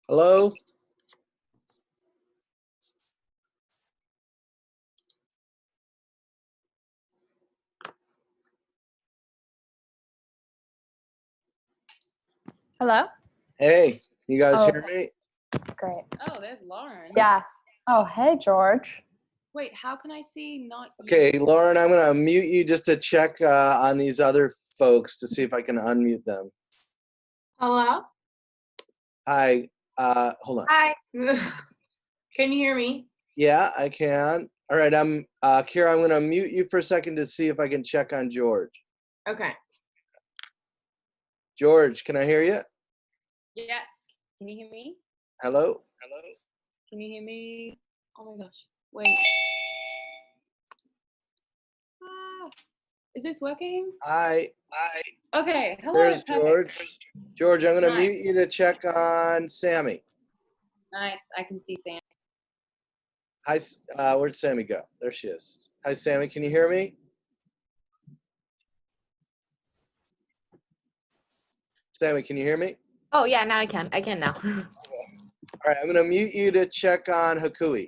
Hello? Hello? Hey, can you guys Oh. hear me? Great. Oh, there's Lauren. Yeah. Oh, hey, George. Wait, how can I see not you? Okay, Lauren, I'm going to mute you just to check on these other folks to see if I can unmute them. Hello? Hi, hold on. Hi. Can you hear me? Yeah, I can. All right, Kira, I'm going to mute you for a second to see if I can check on George. Okay. George, can I hear you? Yes. Can you hear me? Hello? Can you hear me? Oh my gosh. Wait. Ah, is this working? Hi. Okay. Hello. There's Perfect. George. George, I'm going to Nice. mute you to check on Sammy. Nice. I can see Sam. Hi, where'd Sammy go? There she is. Hi, Sammy, can you hear me? Sammy, can you hear me? Oh, yeah, now I can. I can now. All right, I'm going to mute you to check on Hakui.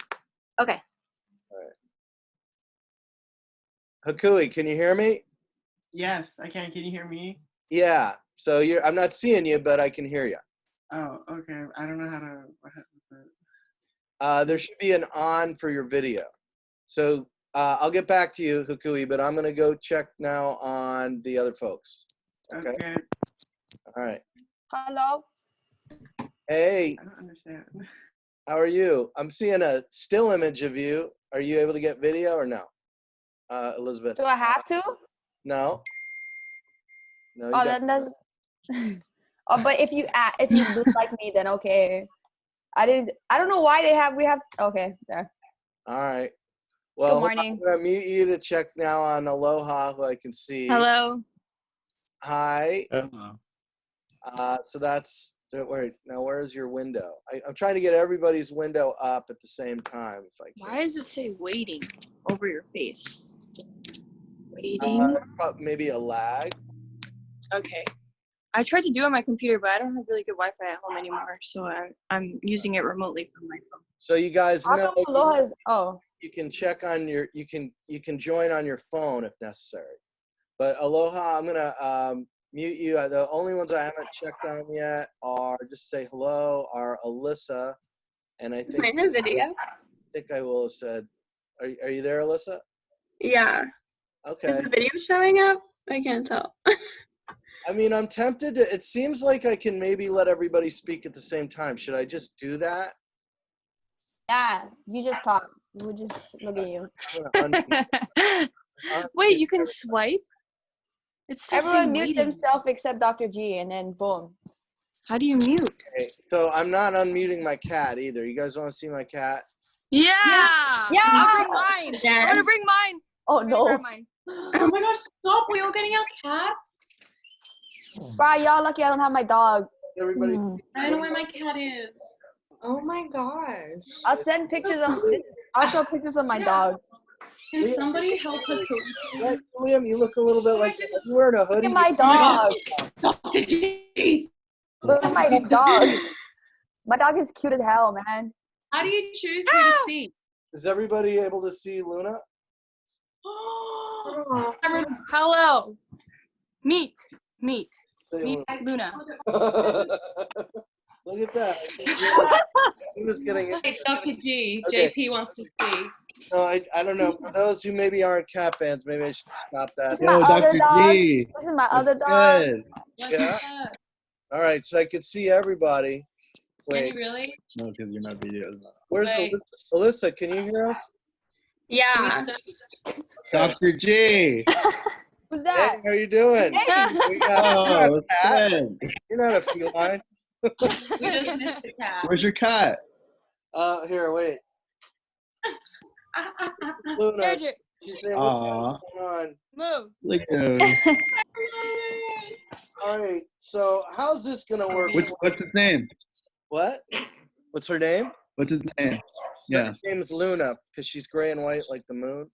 Okay. Hakui, can you hear me? Yes, I can. Can you hear me? Yeah. So I'm not seeing you, but I can hear you. Oh, okay. I don't know how to. What happened with it? There should be an on for your video. So I'll get back to you, Hakui, but I'm going to go check now on the other folks. Okay. Okay. All right. Hello? Hey, I don't understand. how are you? I'm seeing a still image of you. Are you able to get video or no? Elizabeth? Do I have to? No. No, you Oh, got. then that's... Oh, but if you look like me, then okay. I don't know why we have, okay, there. All right. Well, Good morning. I'm going to mute you to check now on Aloha, who I can see. Hello. Hi. Hello. So that's, wait, now where's your window? I'm trying to get everybody's window up at the same time if I can. Why does it say waiting over your face? Waiting. Maybe a lag. Okay. I tried to do it on my computer, but I don't have really good Wi-Fi at home anymore, so I'm using it remotely from my phone. So you guys How know come Aloha is, oh. you can check on your, you can join on your phone if necessary. But Aloha, I'm gonna mute you. The only ones I haven't checked on yet are, just say hello, are Alyssa, and I think in a video. I will have said, are you there, Alyssa? Yeah. Okay. Is the video showing up? I can't tell. I mean, I'm tempted to, it seems like I can maybe let everybody speak at the same time. Should I just do that? Yeah, you just talk. We'll just look at you. Wait, you can swipe? It starts Everyone saying mute waiting. themselves except Dr. G, and then boom. How do you mute? Okay, so I'm not unmuting my cat either. You guys want to see my cat? Yeah! Yeah! I'll bring mine! Yes. I'm gonna bring mine! Oh, I'm gonna grab no. mine. Oh my gosh, stop. We all getting our cats? Wow, y'all lucky I don't have my dog. Everybody. I don't know where my cat is. Oh my gosh. I'll send pictures of, I'll show pictures of my dog. Can somebody help us? What, Liam, you look a little bit like you're wearing a hoodie. Look at my dog. Dr. Jeez. Look at my dog. My dog is cute as hell, man. How do you choose who to see? Is everybody able to see Luna? Hello. Meet. Say Meet Luna. Look at that. Luna's getting it. Hey, Dr. G, Okay. JP wants to see. So I don't know. For those who maybe aren't cat fans, maybe I should stop that. This is my other dog. This is my other dog. Good. Yeah. All right. So I could see everybody. Can you Wait. really? No, because you're not videos. Where's Wait. Alyssa? Can you hear us? Can we Yeah. start? Dr. G. Who's Hey, that? how you doing? Hey. We got, Oh, you're not a cat. good. You're not a feline. We just missed the cat. Where's your cat? Here, wait. Luna, There's your she's saying, Aw. what's going on? move. Look at him. All right. So how's this gonna work? What's his name? What? What's her name? What's his name? Yeah. Her name's Luna because she's gray and white like the moon.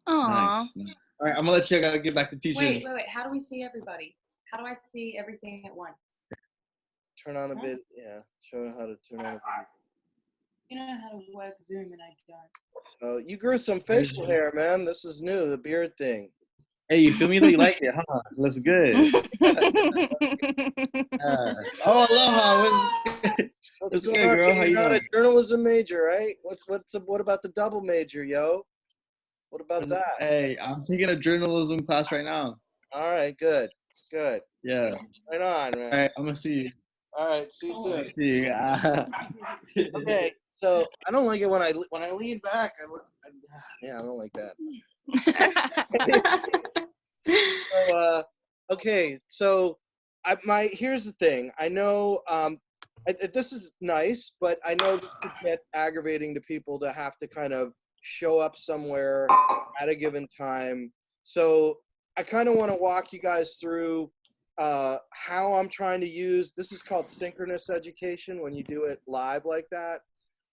Aww. Nice. All right, I'm gonna let you get back to teaching. Wait. How do we see everybody? How do I see everything at once? turn on the vid. Yeah, show how to turn on the video. You know how to work Zoom and I don't. So you grew some facial hair, man. This is new, the beard thing. Hey, you feel me though? You like it, huh? Looks good. Oh, aloha. What's What's going good, on? girl? How You're you not a doing? journalism major, right? What about the double major, yo? What about that? Hey, I'm taking a journalism class right now. All right, good. Yeah. Right on, All man. right, I'm gonna see you. All right, see you soon. See you. Okay, so I don't like it when I lean back. Yeah, I don't like that. So, okay, so here's the thing. I know this is nice, but I know this could get aggravating to people to have to kind of show up somewhere at a given time. So I kind of want to walk you guys through how I'm trying to use. This is called synchronous education when you do it live like that.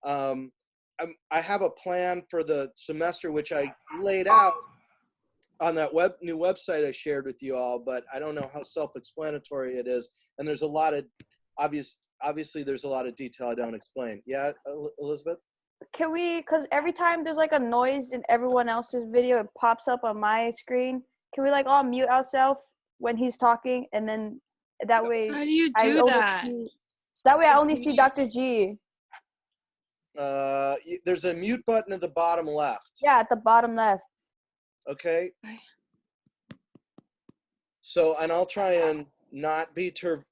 I have a plan for the semester which I laid out on that new website I shared with you all, but I don't know how self-explanatory it is. And there's a lot of obviously there's a lot of detail I don't explain. Yeah, Elizabeth? Can we, because every time there's like a noise in everyone else's video, it pops up on my screen. Can we like all mute ourselves when he's talking, and then that way How do you I do only that? so that way I It's only see mute. Dr. G. There's a mute button at the bottom left. Yeah, at the bottom left. Okay. Okay. So, and I'll try and not be too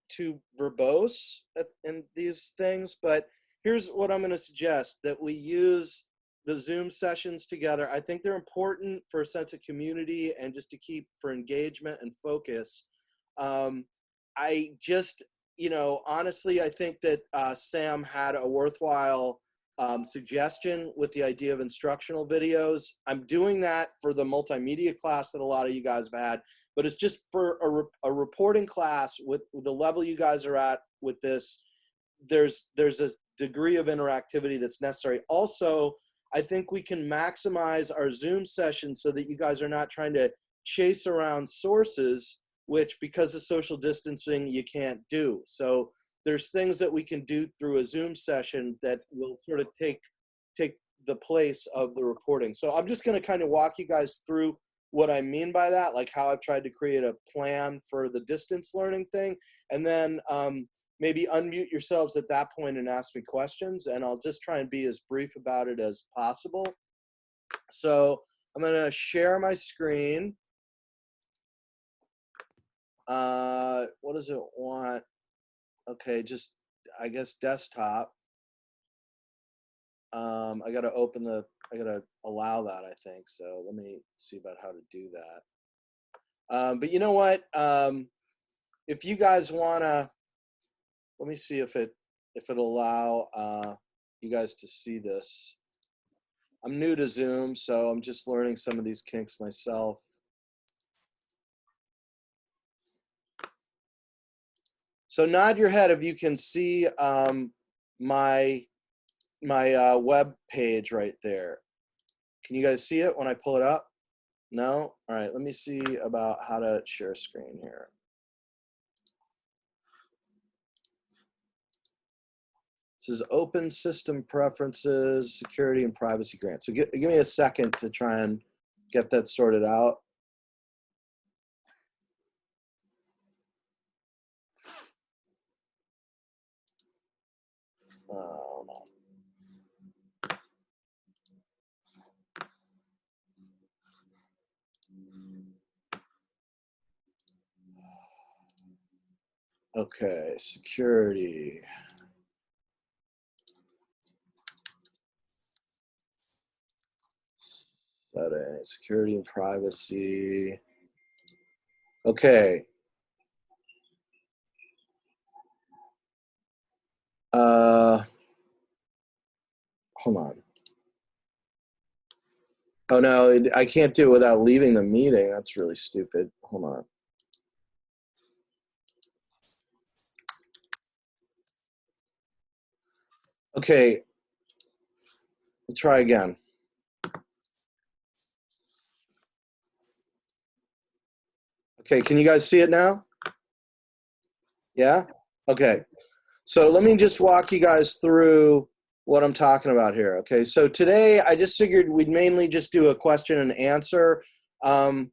verbose in these things, but here's what I'm going to suggest, that we use the Zoom sessions together. I think they're important for a sense of community and just to keep for engagement and focus. I just, honestly, I think that Sam had a worthwhile suggestion with the idea of instructional videos. I'm doing that for the multimedia class that a lot of you guys have had, but it's just for a reporting class with the level you guys are at with this. There's a degree of interactivity that's necessary. Also, I think we can maximize our Zoom sessions so that you guys are not trying to chase around sources, which because of social distancing, you can't do. So there's things that we can do through a Zoom session that will sort of take the place of the reporting. So I'm just going to kind of walk you guys through what I mean by that, like how I've tried to create a plan for the distance learning thing, and then maybe unmute yourselves at that point and ask me questions, and I'll just try and be as brief about it as possible. So I'm going to share my screen. What does it want? Okay, just, I guess, desktop. I got to allow that, I think. So let me see about how to do that. But you know what? If you guys want to, let me see if it'll allow you guys to see this. I'm new to Zoom, so I'm just learning some of these kinks myself. So nod your head if you can see my web page right there. Can you guys see it when I pull it up? No? All right, let me see about how to share screen here. This is open system preferences, security and privacy grants. So give me a second to try and get that sorted out. Oh, no. Okay, security. Settings, security and privacy. Okay. Hold on. Oh no, I can't do it without leaving the meeting. That's really stupid. Hold on. Okay, we'll try again. Okay, can you guys see it now? Yeah? Okay. So let me just walk you guys through what I'm talking about here. Okay, so today I just figured we'd mainly just do a question and answer. You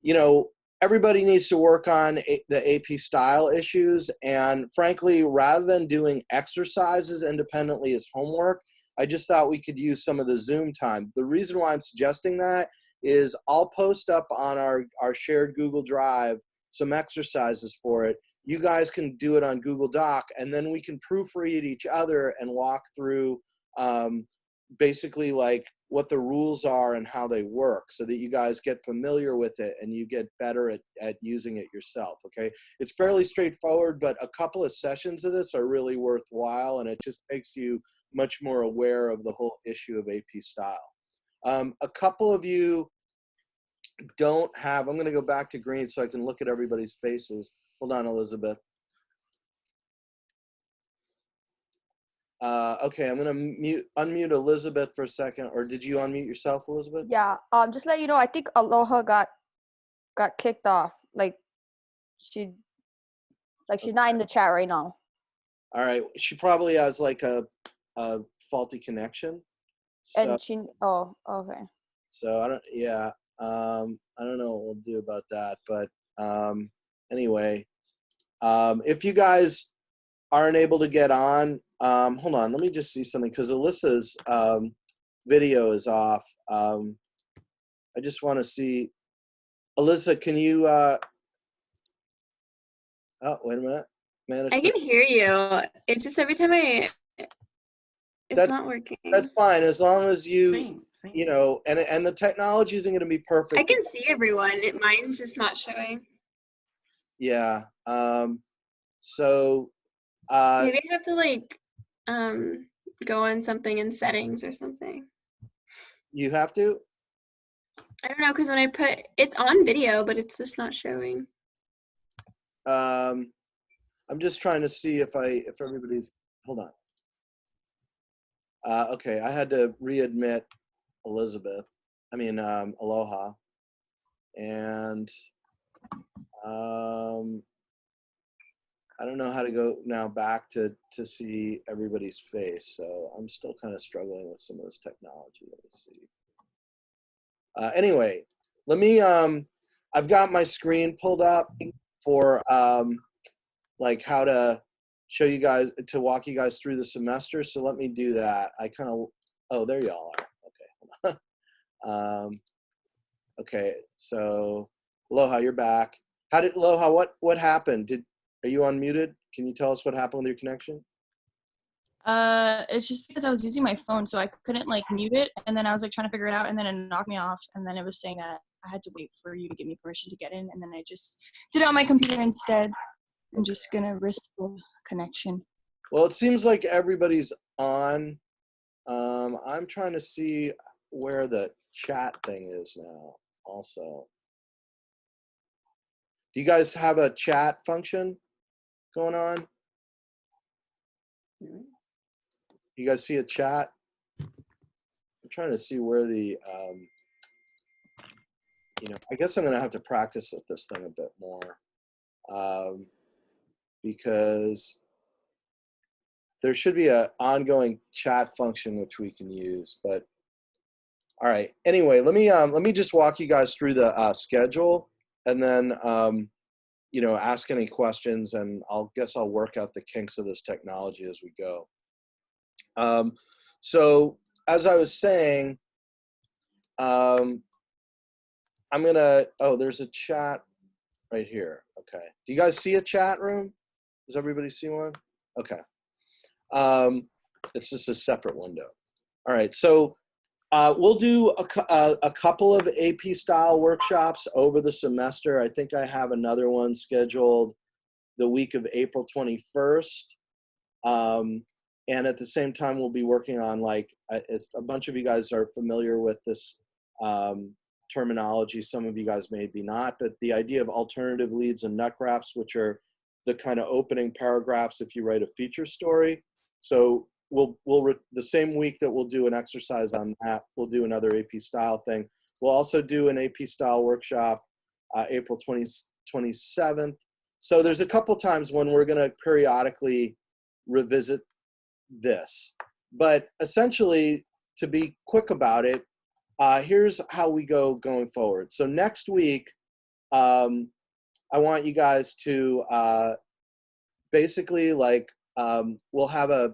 know, everybody needs to work on the AP style issues, and frankly, rather than doing exercises independently as homework, I just thought we could use some of the Zoom time. The reason why I'm suggesting that is I'll post up on our shared Google Drive some exercises for it. You guys can do it on Google Doc, and then we can proofread each other and walk through basically like what the rules are and how they work, so that you guys get familiar with it and you get better at using it yourself, okay? It's fairly straightforward, but a couple of sessions of this are really worthwhile, and it just makes you much more aware of the whole issue of AP style. A couple of you don't have, I'm gonna go back to green so I can look at everybody's faces. Hold on, Elizabeth. Okay, I'm gonna unmute Elizabeth for a second. Or did you unmute yourself, Elizabeth? Yeah. Just let you know, I think Aloha got kicked off. Like she's not in the chat right now. All right. She probably has like a faulty connection. So, And she. Oh, okay. so I don't. Yeah. I don't know what we'll do about that, but anyway, if you guys aren't able to get on, hold on, let me just see something, because Alyssa's video is off. I just want to see, Alyssa, can you, oh, wait a minute. I can hear you. It's just every time it's not working. That's fine, as long as you, Same. you know, and the technology isn't going to be perfect. I can see everyone. Mine's just not showing. Yeah. So Maybe I have to like go on something in settings or something. you have to? I don't know, because when I put it's on video, but it's just not showing. I'm just trying to see if everybody's, hold on. Okay, I had to readmit Elizabeth, Aloha. And I don't know how to go now back to see everybody's face. So I'm still kind of struggling with some of this technology. Let me see. Anyway, let me, I've got my screen pulled up for like how to show you guys, to walk you guys through the semester. So let me do that. I kind of, oh, there y'all are. Okay, hold on. Okay, so Aloha, you're back. Aloha, what happened? Are you unmuted? Can you tell us what happened with your connection? It's just because I was using my phone, so I couldn't like mute it, and then I was like trying to figure it out, and then it knocked me off, and then it was saying that I had to wait for you to give me permission to get in, and then I just did it on my computer instead. I'm just gonna risk the connection. Well, it seems like everybody's on. I'm trying to see where the chat thing is now also. Do you guys have a chat function going on? You guys see a chat? I'm trying to see where the, I guess I'm going to have to practice with this thing a bit more, because there should be an ongoing chat function which we can use. But all right. Anyway, let me just walk you guys through the schedule, and then ask any questions, and I'll work out the kinks of this technology as we go. So as I was saying, I'm gonna, there's a chat right here. Okay. Do you guys see a chat room? Does everybody see one? Okay. It's just a separate window. All right. So we'll do a couple of AP style workshops over the semester. I think I have another one scheduled the week of April 21st. And at the same time, we'll be working on, like, a bunch of you guys are familiar with this terminology. Some of you guys may be not, but the idea of alternative leads and nut graphs, which are the kind of opening paragraphs if you write a feature story. So the same week that we'll do an exercise on that, we'll do another AP style thing. We'll also do an AP style workshop April 27th. So there's a couple times when we're going to periodically revisit this. But essentially, to be quick about it, here's how we go going forward. So next week, I want you guys to basically we'll have a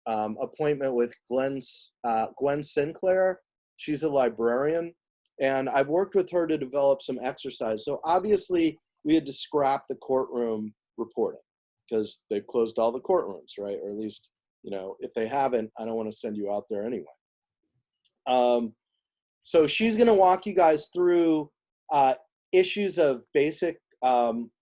appointment with Gwen Sinclair. She's a librarian, and I've worked with her to develop some exercise. So obviously, we had to scrap the courtroom reporting because they've closed all the courtrooms, right? Or at least, if they haven't, I don't want to send you out there anyway. So she's going to walk you guys through issues of basic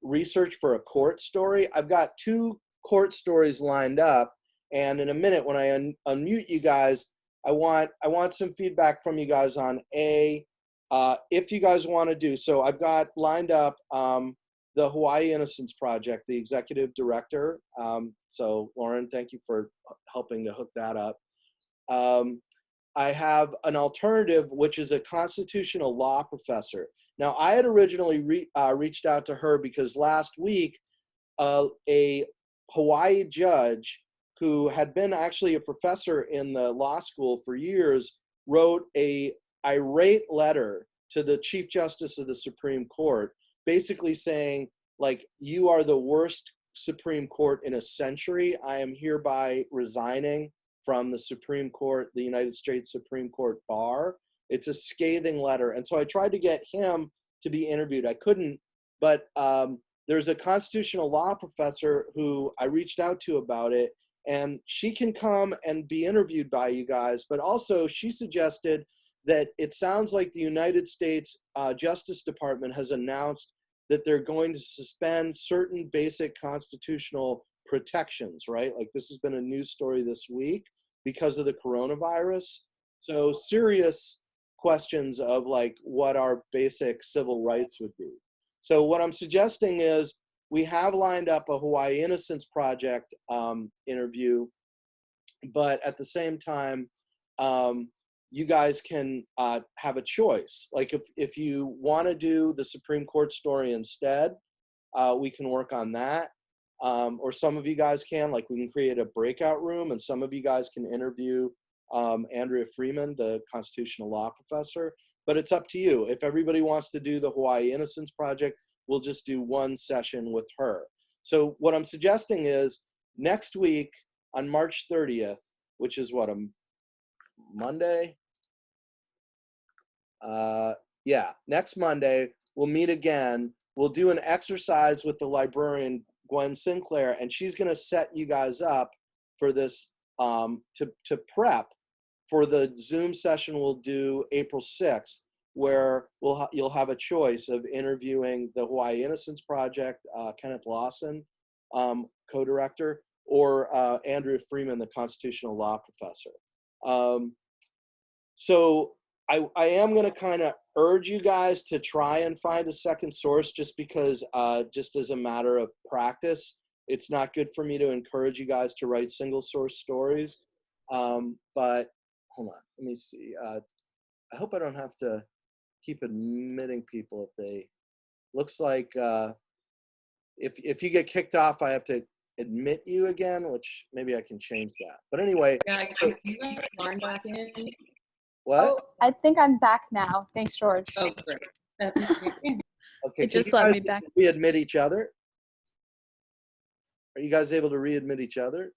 research for a court story. I've got 2 court stories lined up, and in a minute when I unmute you guys, I want some feedback from you guys on if you guys want to do. So I've got lined up the Hawaii Innocence Project, the executive director. So Lauren, thank you for helping to hook that up. I have an alternative, which is a constitutional law professor. Now, I had originally reached out to her because last week, a Hawaii judge who had been actually a professor in the law school for years wrote a irate letter to the Chief Justice of the Supreme Court, basically saying, you are the worst Supreme Court in a century. I am hereby resigning from the Supreme Court, the United States Supreme Court bar. It's a scathing letter. And so I tried to get him to be interviewed. I couldn't, but there's a constitutional law professor who I reached out to about it, and she can come and be interviewed by you guys. But also she suggested that it sounds like the United States Justice Department has announced that they're going to suspend certain basic constitutional protections, right? Like this has been a news story this week because of the coronavirus. So serious questions of what our basic civil rights would be. So what I'm suggesting is we have lined up a Hawaii Innocence Project interview, but at the same time, you guys can have a choice. If you want to do the Supreme Court story instead, we can work on that. Or some of you guys can, we can create a breakout room, and some of you guys can interview Andrea Freeman, the constitutional law professor. But it's up to you. If everybody wants to do the Hawaii Innocence Project, we'll just do one session with her. So what I'm suggesting is next week on March 30th, which is what, a Monday? Next Monday, we'll meet again. We'll do an exercise with the librarian, Gwen Sinclair, and she's going to set you guys up for this to prep for the Zoom session we'll do April 6th, where you'll have a choice of interviewing the Hawaii Innocence Project, Kenneth Lawson, co-director, or Andrea Freeman, the constitutional law professor. So I am going to kind of urge you guys to try and find a second source, just because, just as a matter of practice, it's not good for me to encourage you guys to write single source stories. But hold on, let me see. I hope I don't have to keep admitting people if they, looks like if you get kicked off, I have to admit you again, which maybe I can change that. But anyway. Yeah, can you let Lauren back in? What? Oh, I think I'm back now. Thanks, George. Oh, great. That's amazing. Okay, It just let me back. Readmit each other? Are you guys able to readmit each other?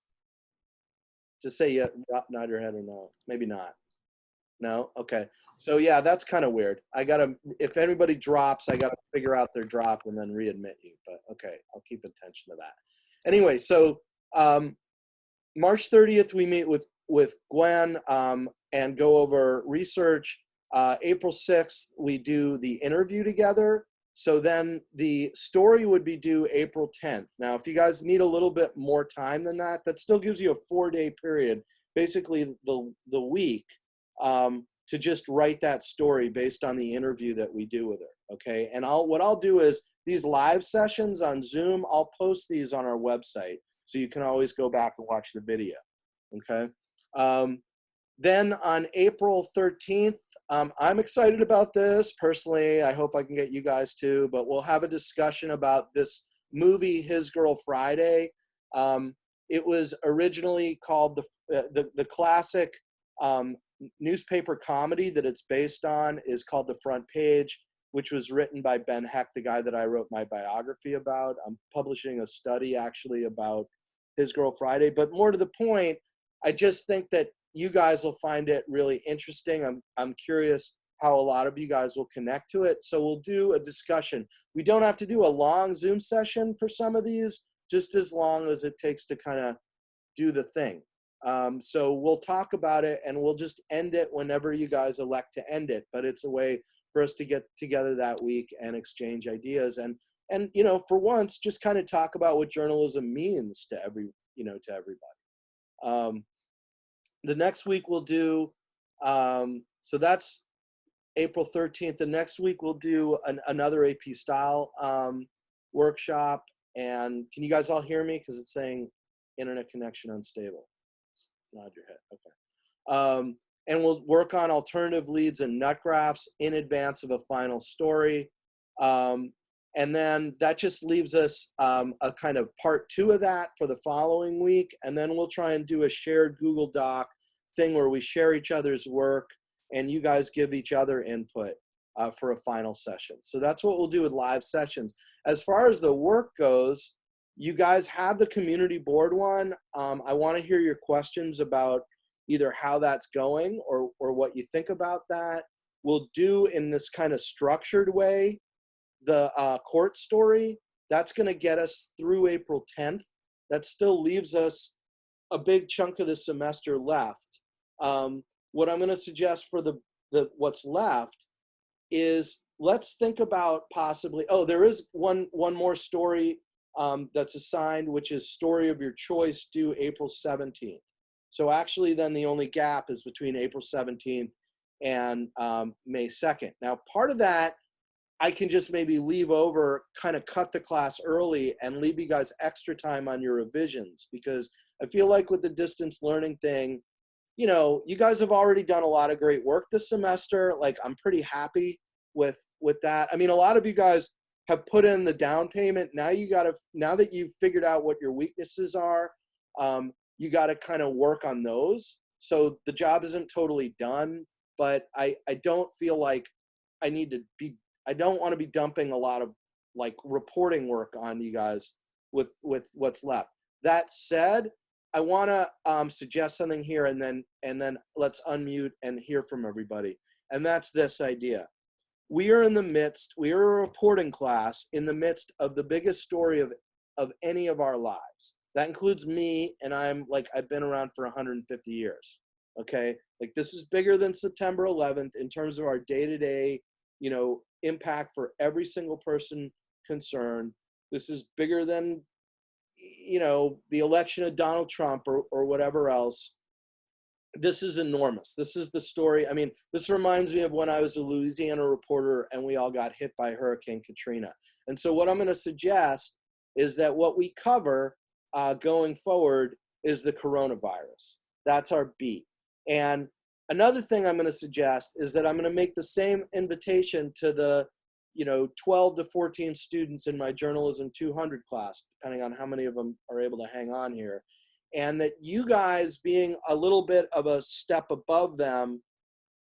Just say yeah, nod your head or no. Maybe not. No? Okay. So yeah, that's kind of weird. If anybody drops, I gotta figure out their drop and then readmit you. But okay, I'll keep attention to that. Anyway, so March 30th, we meet with Gwen and go over research. April 6th, we do the interview together. So then the story would be due April 10th. Now, if you guys need a little bit more time than that, that still gives you a 4-day period, basically the week, to just write that story based on the interview that we do with her, okay? And what I'll do is these live sessions on Zoom, I'll post these on our website, so you can always go back and watch the video, okay? Then on April 13th, I'm excited about this. Personally, I hope I can get you guys too, but we'll have a discussion about this movie, His Girl Friday. It was originally called the classic newspaper comedy that it's based on is called The Front Page, which was written by Ben Heck, the guy that I wrote my biography about. I'm publishing a study actually about His Girl Friday. But more to the point, I just think that you guys will find it really interesting. I'm curious how a lot of you guys will connect to it. So we'll do a discussion. We don't have to do a long Zoom session for some of these, just as long as it takes to kind of do the thing. So we'll talk about it and we'll just end it whenever you guys elect to end it. But it's a way for us to get together that week and exchange ideas and you know, for once, just kind of talk about what journalism means to to everybody. The next week we'll do, so that's April 13th. The next week we'll do another AP style workshop. And can you guys all hear me? Because it's saying internet connection unstable. Nod your head. Okay. And we'll work on alternative leads and nut graphs in advance of a final story. And then that just leaves us a kind of part 2 of that for the following week. And then we'll try and do a shared Google Doc thing where we share each other's work and you guys give each other input for a final session. So that's what we'll do with live sessions. As far as the work goes, you guys have the community board one. I want to hear your questions about either how that's going or what you think about that. We'll do in this kind of structured way the court story. That's going to get us through April 10th. That still leaves us a big chunk of the semester left. What I'm going to suggest for the what's left is let's think about possibly, there is one more story that's assigned, which is story of your choice, due April 17th. So actually then the only gap is between April 17th and May 2nd. Now part of that I can just maybe leave over, kind of cut the class early and leave you guys extra time on your revisions, because I feel like with the distance learning thing, you know, you guys have already done a lot of great work this semester. Like I'm pretty happy with that. I mean, a lot of you guys have put in the down payment. Now now that you've figured out what your weaknesses are, you got to kind of work on those. So the job isn't totally done, but I don't feel like I don't want to be dumping a lot of like reporting work on you guys with what's left. That said, I want to suggest something here and then let's unmute and hear from everybody. And that's this idea. We are a reporting class in the midst of the biggest story of any of our lives. That includes me, and I've been around for 150 years. Okay, like this is bigger than September 11th in terms of our day-to-day, you know, impact for every single person concerned. This is bigger than, you know, the election of Donald Trump or whatever else. This is enormous. This is the story. I mean, this reminds me of when I was a Louisiana reporter and we all got hit by Hurricane Katrina. And so what I'm going to suggest is that what we cover going forward is the coronavirus. That's our beat. And another thing I'm going to suggest is that I'm going to make the same invitation to the, you know, 12 to 14 students in my Journalism 200 class, depending on how many of them are able to hang on here. And that you guys, being a little bit of a step above them,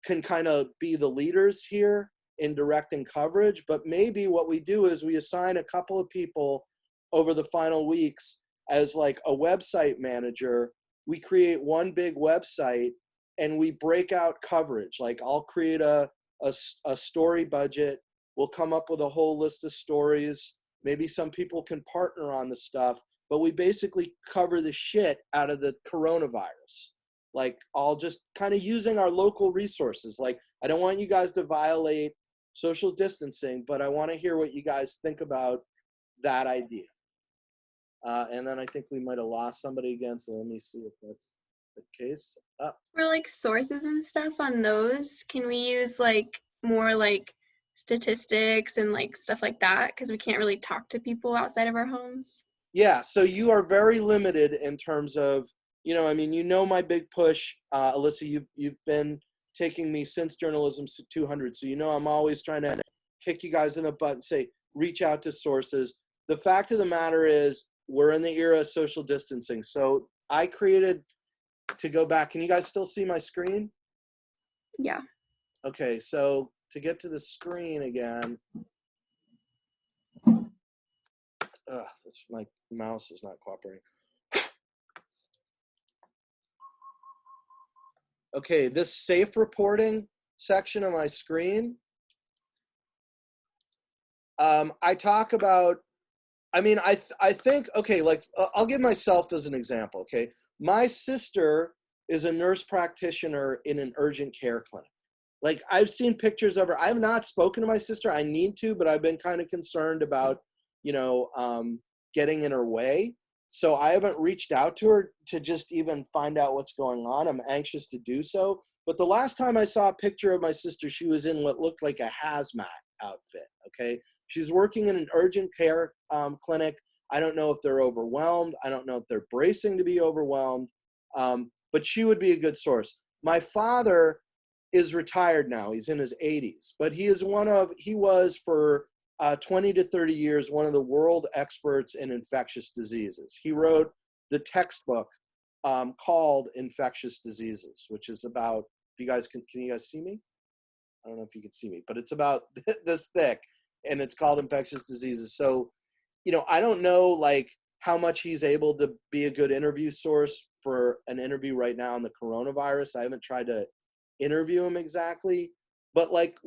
can kind of be the leaders here in directing coverage. But maybe what we do is we assign a couple of people over the final weeks as like a website manager. We create one big website and we break out coverage. Like I'll create a story budget. We'll come up with a whole list of stories. Maybe some people can partner on the stuff, but we basically cover the shit out of the coronavirus. Like all just kind of using our local resources. Like I don't want you guys to violate social distancing, but I want to hear what you guys think about that idea. And then I think we might have lost somebody again, so let me see if that's the case. For like sources and stuff on those, can we use like more like statistics and like stuff like that? Because we can't really talk to people outside of our homes. Yeah, so you are very limited in terms of, you know, I mean, you know my big push, Alyssa, you've been taking me since Journalism 200, so you know I'm always trying to kick you guys in the butt and say, reach out to sources. The fact of the matter is, we're in the era of social distancing. So I created, to go back, can you guys still see my screen? Yeah. Okay, so to get to the screen again, my mouse is not cooperating. Okay, this safe reporting section of my screen, I talk about, I mean, I think, okay, like, I'll give myself as an example, okay? My sister is a nurse practitioner in an urgent care clinic. Like, I've seen pictures of her. I have not spoken to my sister. I need to, but I've been kind of concerned about, you know, getting in her way. So I haven't reached out to her to just even find out what's going on. I'm anxious to do so. But the last time I saw a picture of my sister, she was in what looked like a hazmat outfit, okay? She's working in an urgent care clinic. I don't know if they're overwhelmed. I don't know if they're bracing to be overwhelmed, but she would be a good source. My father is retired now. He's in his 80s, but he was for 20 to 30 years one of the world experts in infectious diseases. He wrote the textbook called Infectious Diseases, which is about, if you guys can you guys see me? I don't know if you can see me, but it's about this thick, and it's called Infectious Diseases. So, you know, I don't know like how much he's able to be a good interview source for an interview right now on the coronavirus. I haven't tried to interview him exactly, but like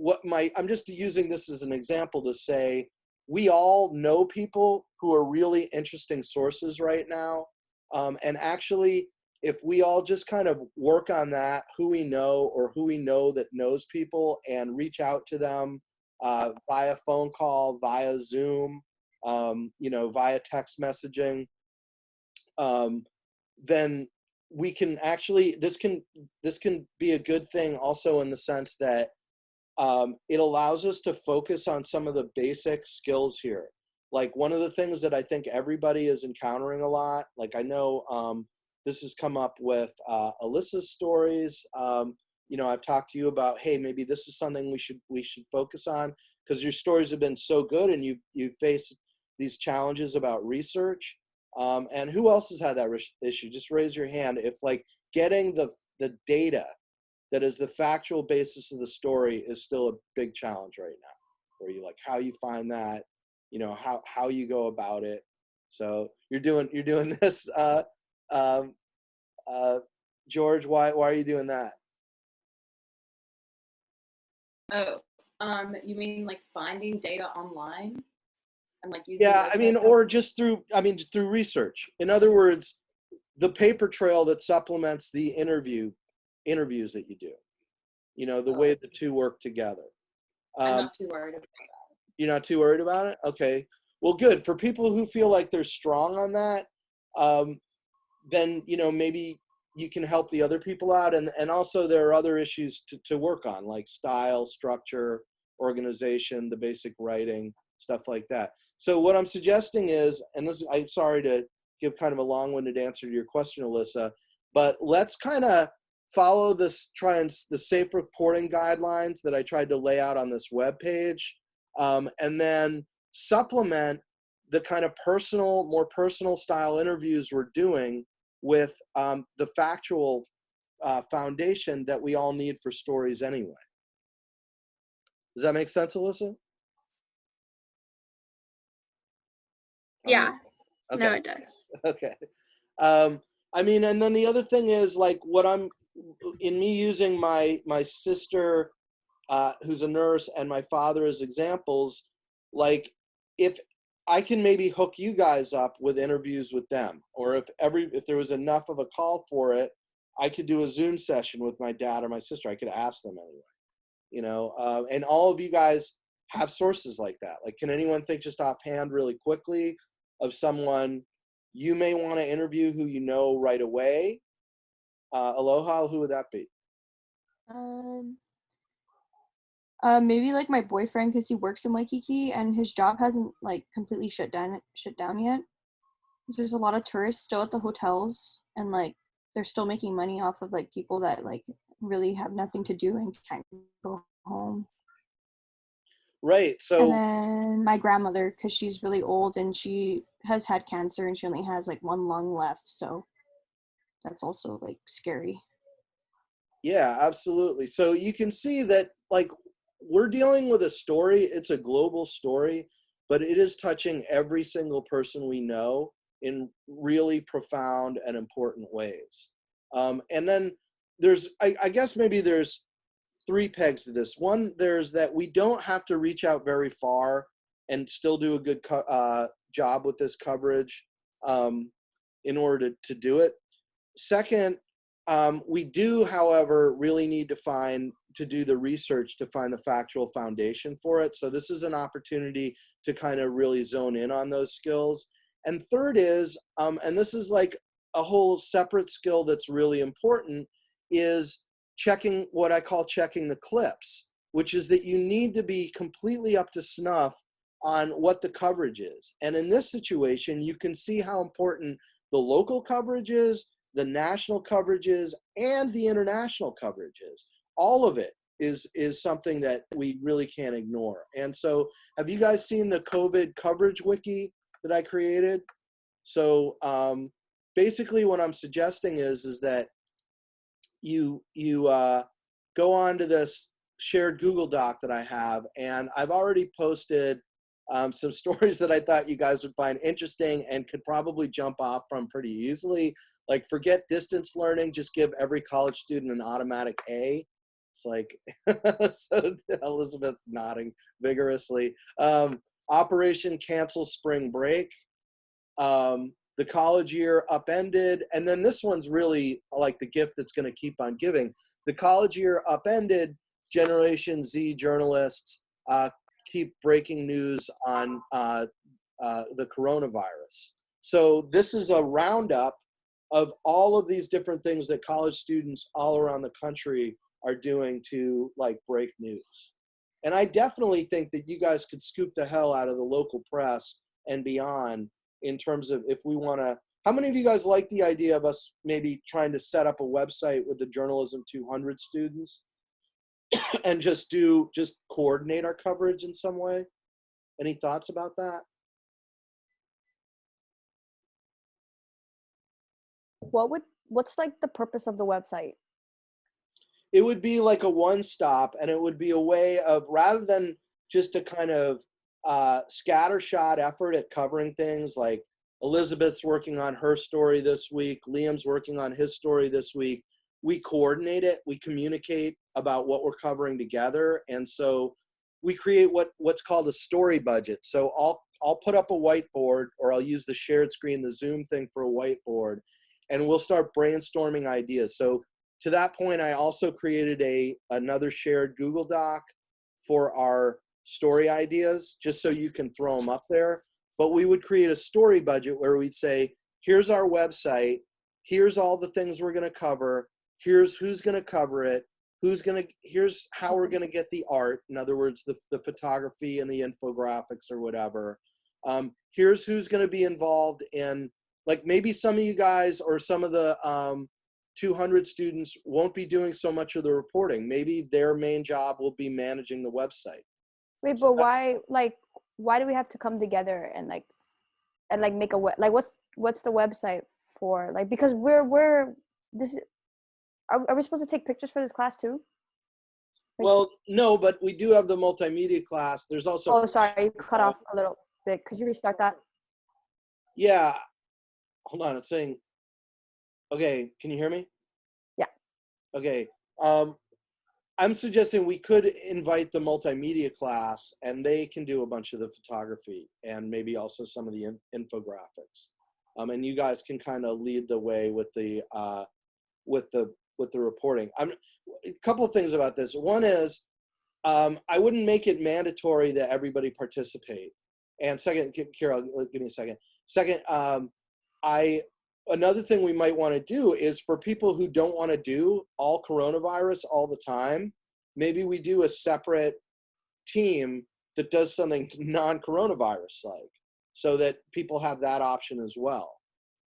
I'm just using this as an example to say, we all know people who are really interesting sources right now. And actually, if we all just kind of work on that, who we know or who we know that knows people, and reach out to them via phone call, via Zoom, you know, via text messaging, then we can actually, this can be a good thing also in the sense that it allows us to focus on some of the basic skills here. Like, one of the things that I think everybody is encountering a lot, like I know this has come up with Alyssa's stories. You know, I've talked to you about, hey, maybe this is something we should focus on, because your stories have been so good and you face these challenges about research. And who else has had that issue? Just raise your hand if like getting the data that is the factual basis of the story is still a big challenge right now, where you like how you find that, you know, how you go about it. So you're doing this, George. Why are you doing that? Oh, you mean like finding data online and like using Yeah, I mean, websites? or just through research. In other words, the paper trail that supplements the interviews that you do. You know, the way the two work together. I'm not too worried about that. You're not too worried about it? Okay. Well, good. For people who feel like they're strong on that, then, you know, maybe you can help the other people out. And also there are other issues to work on, like style, structure, organization, the basic writing, stuff like that. So what I'm suggesting is, and this, I'm sorry to give kind of a long-winded answer to your question, Alyssa, but let's kind of follow the safe reporting guidelines that I tried to lay out on this webpage, and then supplement the kind of more personal style interviews we're doing with the factual foundation that we all need for stories anyway. Does that make sense, Alyssa? Yeah. Okay. No, it does. Okay. I mean, and then the other thing is like in me using my sister, who's a nurse, and my father as examples, like if I can maybe hook you guys up with interviews with them, or if there was enough of a call for it, I could do a Zoom session with my dad or my sister. I could ask them anyway, you know, and all of you guys have sources like that. Like, can anyone think just offhand really quickly of someone you may want to interview who you know right away? Aloha, who would that be? Maybe like my boyfriend, because he works in Waikiki and his job hasn't like completely shut down yet. So there's a lot of tourists still at the hotels, and like they're still making money off of like people that like really have nothing to do and can't go home. Right. So. And then my grandmother, because she's really old and she has had cancer and she only has like one lung left, so that's also like scary. Yeah, absolutely. So you can see that like we're dealing with a story, it's a global story, but it is touching every single person we know in really profound and important ways. And then I guess maybe there's three pegs to this. One, there's that we don't have to reach out very far and still do a good job with this coverage in order to do it. Second, we do, however, really need to do the research to find the factual foundation for it. So this is an opportunity to kind of really zone in on those skills. And third is, and this is like a whole separate skill that's really important, is checking what I call checking the clips, which is that you need to be completely up to snuff on what the coverage is. And in this situation, you can see how important the local coverage is, the national coverages, and the international coverages. All of it is something that we really can't ignore. And so have you guys seen the COVID coverage wiki that I created? So basically what I'm suggesting is that you go on to this shared Google Doc that I have, and I've already posted some stories that I thought you guys would find interesting and could probably jump off from pretty easily. Like, forget distance learning, just give every college student an automatic A. It's like, so Elizabeth's nodding vigorously. Operation Cancel Spring Break. The college year upended. And then this one's really like the gift that's going to keep on giving. The college year upended. Generation Z journalists keep breaking news on the coronavirus. So this is a roundup of all of these different things that college students all around the country are doing to like break news. And I definitely think that you guys could scoop the hell out of the local press and beyond in terms of if we want to. How many of you guys like the idea of us maybe trying to set up a website with the Journalism 200 students and just coordinate our coverage in some way? Any thoughts about that? What's like the purpose of the website? It would be like a one-stop, and it would be a way of, rather than just a kind of scattershot effort at covering things, like Elizabeth's working on her story this week, Liam's working on his story this week, we coordinate it, we communicate about what we're covering together, and so we create what's called a story budget. So I'll put up a whiteboard, or I'll use the shared screen, the Zoom thing for a whiteboard, and we'll start brainstorming ideas. So to that point, I also created another shared Google Doc for our story ideas, just so you can throw them up there. But we would create a story budget where we'd say, here's our website, here's all the things we're gonna cover, here's who's gonna cover it, here's how we're gonna get the art, in other words, the photography and the infographics or whatever. Here's who's gonna be involved in, like maybe some of you guys or some of the 200 students won't be doing so much of the reporting. Maybe their main job will be managing the website. Wait, but why do we have to come together and make a what's the website for? Like, because are we supposed to take pictures for this class too? Well, no, but we do have the multimedia class. There's also. Oh, sorry, you cut off a little bit. Could you restart that? Yeah. Hold on, it's saying. Okay, can you hear me? Yeah. Okay. I'm suggesting we could invite the multimedia class, and they can do a bunch of the photography and maybe also some of the infographics. And you guys can kind of lead the way with the reporting. A couple of things about this. One is I wouldn't make it mandatory that everybody participate. And second, Kira, give me a second. Second, another thing we might want to do is for people who don't want to do all coronavirus all the time, maybe we do a separate team that does something non-coronavirus like, so that people have that option as well.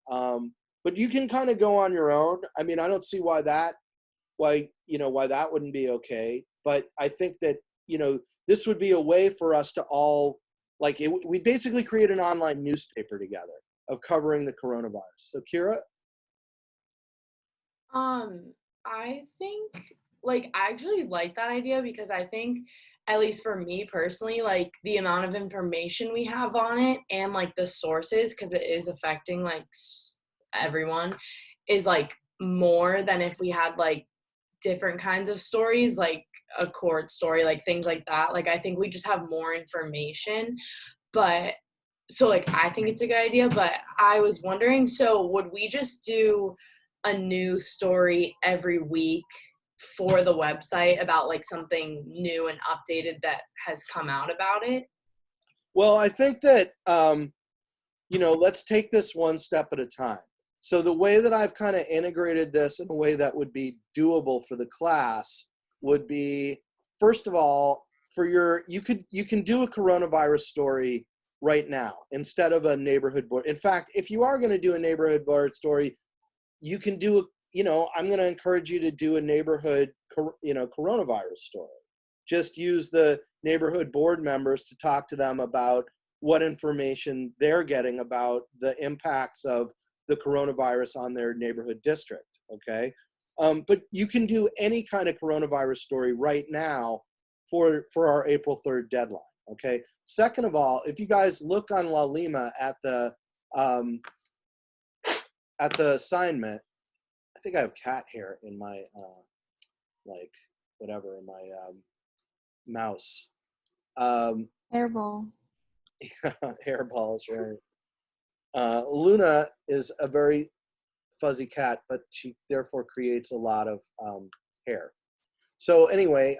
But you can kind of go on your own. I mean, I don't see why that wouldn't be okay. But I think that, this would be a way for us to all like we basically create an online newspaper together of covering the coronavirus. So Kira? I think like I actually like that idea because I think at least for me personally, like the amount of information we have on it and like the sources, because it is affecting like everyone, is like more than if we had like different kinds of stories, like a court story, like things like that. Like I think we just have more information. But so like I think it's a good idea, but I was wondering, so would we just do a new story every week for the website about like something new and updated that has come out about it? Well, I think that, let's take this one step at a time. So the way that I've kind of integrated this in a way that would be doable for the class would be, first of all, you can do a coronavirus story right now instead of a neighborhood board. In fact, if you are going to do a neighborhood board story, you can do, I'm going to encourage you to do a neighborhood, coronavirus story. Just use the neighborhood board members to talk to them about what information they're getting about the impacts of the coronavirus on their neighborhood district, okay? But you can do any kind of coronavirus story right now for our April 3rd deadline, okay? Second of all, if you guys look on La Lima at the assignment, I think I have cat hair in my, in my mouse. Hairball. Hairballs, right? Luna is a very fuzzy cat, but she therefore creates a lot of hair. So anyway,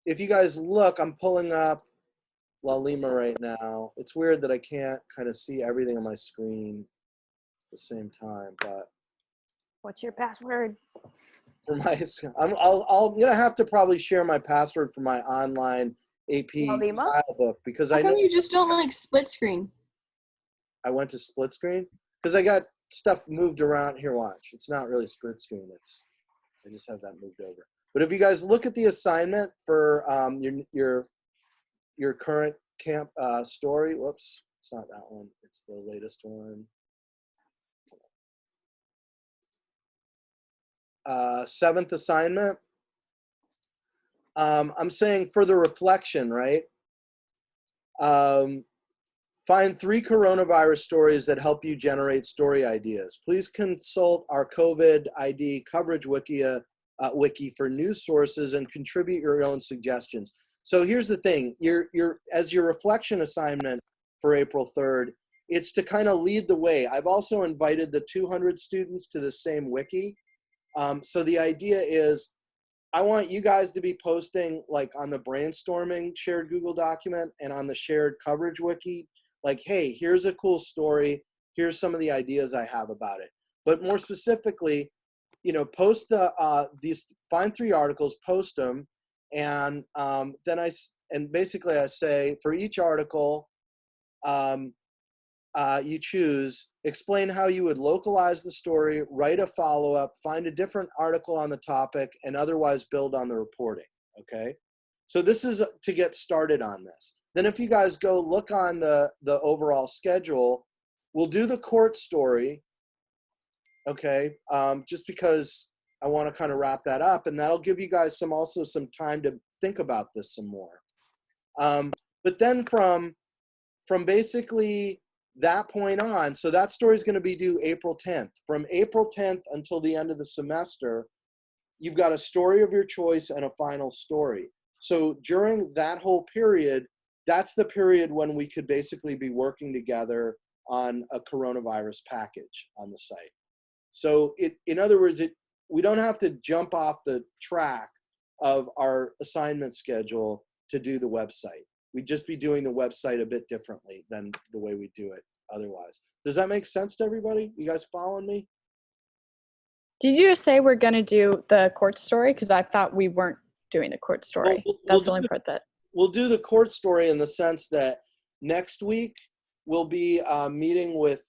if you guys look, I'm pulling up La Lima right now. It's weird that I can't kind of see everything on my screen at the same time, but What's your password? for my, I'm gonna have to probably share my password for my online AP La Lima? file book because How I know come you just don't like split screen? I went to split screen because I got stuff moved around. Here, watch. It's not really split screen. I just have that moved over. But if you guys look at the assignment for your current camp story, whoops, it's not that one. It's the latest one. Seventh assignment. I'm saying for the reflection, right? Find 3 coronavirus stories that help you generate story ideas. Please consult our COVID ID coverage wiki for news sources and contribute your own suggestions. So here's the thing, as your reflection assignment for April 3rd, it's to kind of lead the way. I've also invited the 200 students to the same wiki. So the idea is, I want you guys to be posting like on the brainstorming shared Google document and on the shared coverage wiki, like, hey, here's a cool story. Here's some of the ideas I have about it. But more specifically, post find 3 articles, post them. And then basically I say for each article, you choose, explain how you would localize the story, write a follow-up, find a different article on the topic, and otherwise build on the reporting, okay? So this is to get started on this. Then if you guys go look on the overall schedule, we'll do the court story, okay? Just because I want to kind of wrap that up, and that'll give you guys also some time to think about this some more. But then from basically that point on, so that story is going to be due April 10th. From April 10th until the end of the semester, you've got a story of your choice and a final story. So during that whole period, that's the period when we could basically be working together on a coronavirus package on the site. So in other words, we don't have to jump off the track of our assignment schedule to do the website. We'd just be doing the website a bit differently than the way we do it otherwise. Does that make sense to everybody? You guys following me? Did you just say we're going to do the court story? Because I thought we weren't doing the court story. That's the only part that... We'll do the court story in the sense that next week we'll be meeting with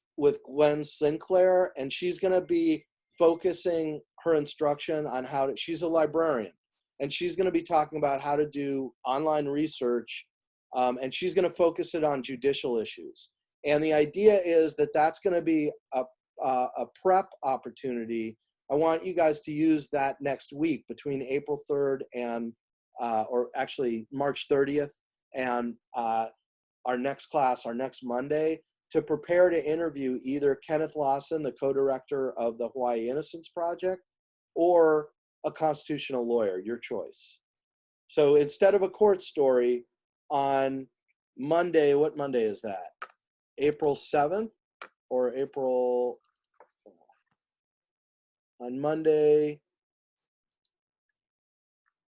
Gwen Sinclair, and she's going to be focusing her instruction on she's a librarian, and she's going to be talking about how to do online research and she's going to focus it on judicial issues. And the idea is that that's going to be a prep opportunity. I want you guys to use that next week between April 3rd and, or actually March 30th and our next class, our next Monday, to prepare to interview either Kenneth Lawson, the co-director of the Hawaii Innocence Project, or a constitutional lawyer, your choice. So instead of a court story, on Monday, what Monday is that? April 7th or April, on Monday,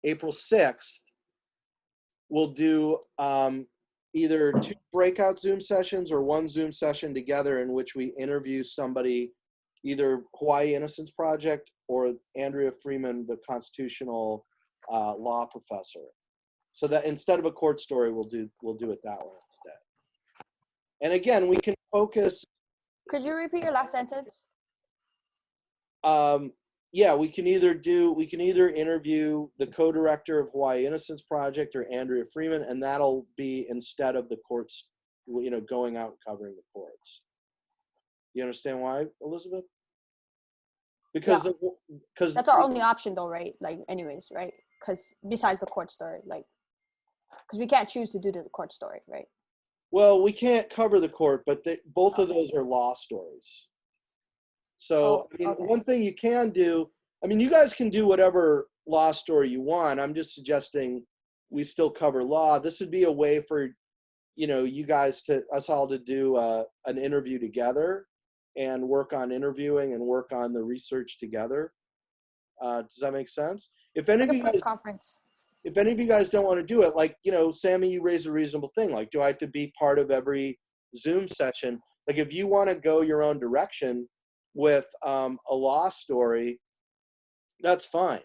April 6th, we'll do either 2 breakout Zoom sessions or 1 Zoom session together in which we interview somebody, either Hawaii Innocence Project or Andrea Freeman, the constitutional law professor. So that instead of a court story, we'll do it that way instead. And again, we can focus. Could you repeat your last sentence? Yeah, we can either interview the co-director of Hawaii Innocence Project or Andrea Freeman, and that'll be instead of the courts, going out and covering the courts. You understand why, Elizabeth? Because that's our only option, though, right? Like, anyways, right? Because besides the court story, like, because we can't choose to do the court story, right? Well, we can't cover the court, but both of those are law stories. So, one thing you can do, you guys can do whatever law story you want. I'm just suggesting we still cover law. This would be a way for, you guys us all to do an interview together and work on interviewing and work on the research together. Does that make sense? If any of you guys, conference. If any of you guys don't want to do it, like, Sammy, you raised a reasonable thing. Like, do I have to be part of every Zoom session? Like, if you want to go your own direction with a law story, that's fine.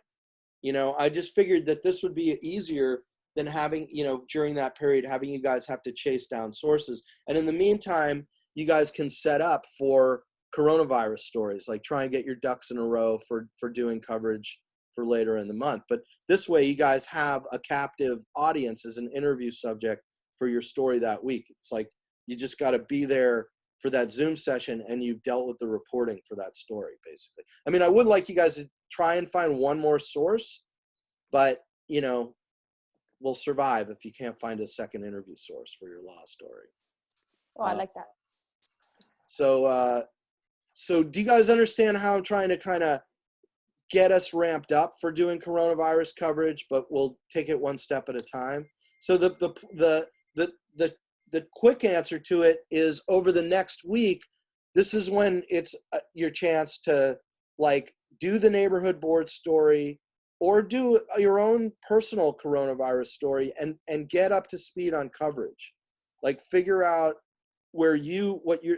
I just figured that this would be easier than having, during that period, having you guys have to chase down sources. And in the meantime, you guys can set up for coronavirus stories, like try and get your ducks in a row for doing coverage for later in the month. But this way, you guys have a captive audience as an interview subject for your story that week. It's like you just got to be there for that Zoom session and you've dealt with the reporting for that story, basically. I would like you guys to try and find one more source, but, we'll survive if you can't find a second interview source for your law story. Oh, I like that. So do you guys understand how I'm trying to kind of get us ramped up for doing coronavirus coverage, but we'll take it one step at a time? So the quick answer to it is, over the next week, this is when it's your chance to, like, do the neighborhood board story or do your own personal coronavirus story and get up to speed on coverage. Like, figure out what you're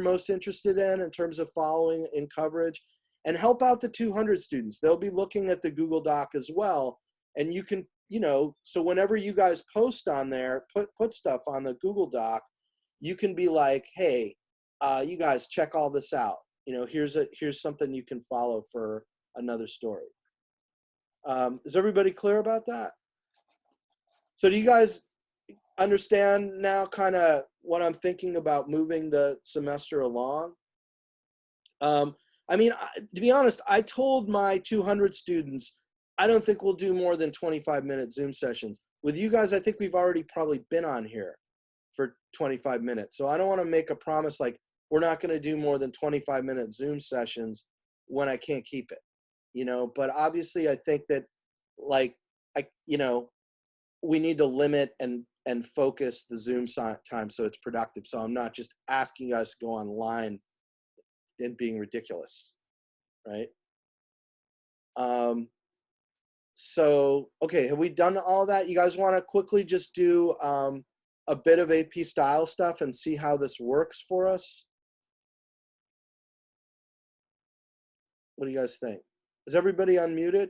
most interested in terms of following in coverage, and help out the 200 students. They'll be looking at the Google Doc as well. And you can, so whenever you guys post on there, put stuff on the Google Doc, you can be like, hey, you guys check all this out. Here's something you can follow for another story. Is everybody clear about that? So do you guys understand now kind of what I'm thinking about moving the semester along? To be honest, I told my 200 students, I don't think we'll do more than 25-minute Zoom sessions. With you guys, I think we've already probably been on here for 25 minutes. So I don't want to make a promise like we're not going to do more than 25-minute Zoom sessions when I can't keep it, But obviously, I think that, we need to limit and focus the Zoom time so it's productive. So I'm not just asking you guys to go online and being ridiculous, right? So, okay, have we done all that? You guys want to quickly just do a bit of AP style stuff and see how this works for us? What do you guys think? Is everybody unmuted?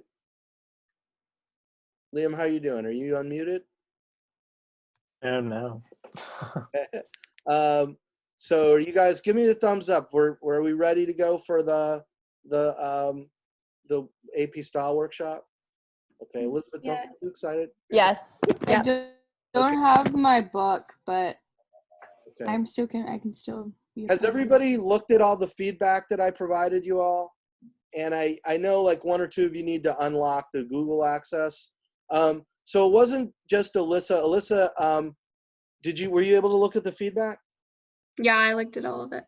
Liam, how you doing? Are you unmuted? No. So you guys give me the thumbs up. Are we ready to go for the AP style workshop? Okay, Elizabeth, don't get too excited. Yes. I Yeah. just Don't have my book, but Okay. I can still be a Has part of it. everybody looked at all the feedback that I provided you all? And I know like one or two of you need to unlock the Google access. So it wasn't just Alyssa. Alyssa, were you able to look at the feedback? Yeah, I looked at all of it.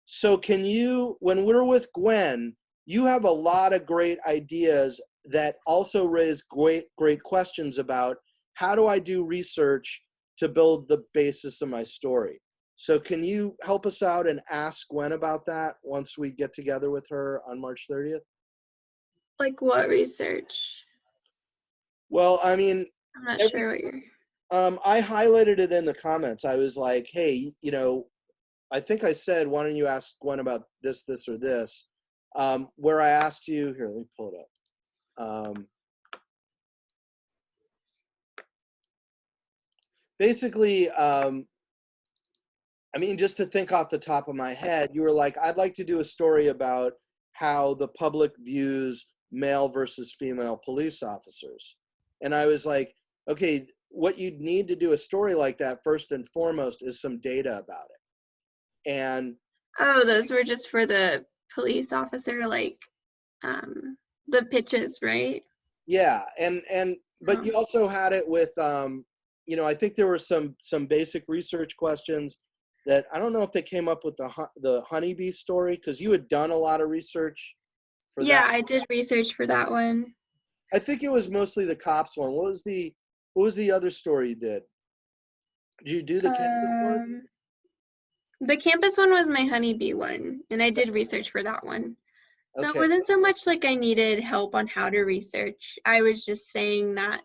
So can you, when we're with Gwen, you have a lot of great ideas that also raise great questions about how do I do research to build the basis of my story. So can you help us out and ask Gwen about that once we get together with her on March 30th? Like what research? Well, I mean, I'm not sure what you're. I highlighted it in the comments. I was like, hey, I think I said, why don't you ask Gwen about this, this, or this? Where I asked you, here, let me pull it up. Basically, I mean, just to think off the top of my head, you were like, I'd like to do a story about how the public views male versus female police officers. And I was like, okay, what you'd need to do a story like that first and foremost is some data about it. And Oh, those were just for the police officer, like the pitches, right? yeah, but you also had it with I think there were some basic research questions that I don't know if they came up with the honeybee story, because you had done a lot of research for that. Yeah, I did research for that one. I think it was mostly the cops one. What was the other story you did? Did you do the campus one? The campus one was my honeybee one, and I did research for that one. So Okay. it wasn't so much like I needed help on how to research. I was just saying that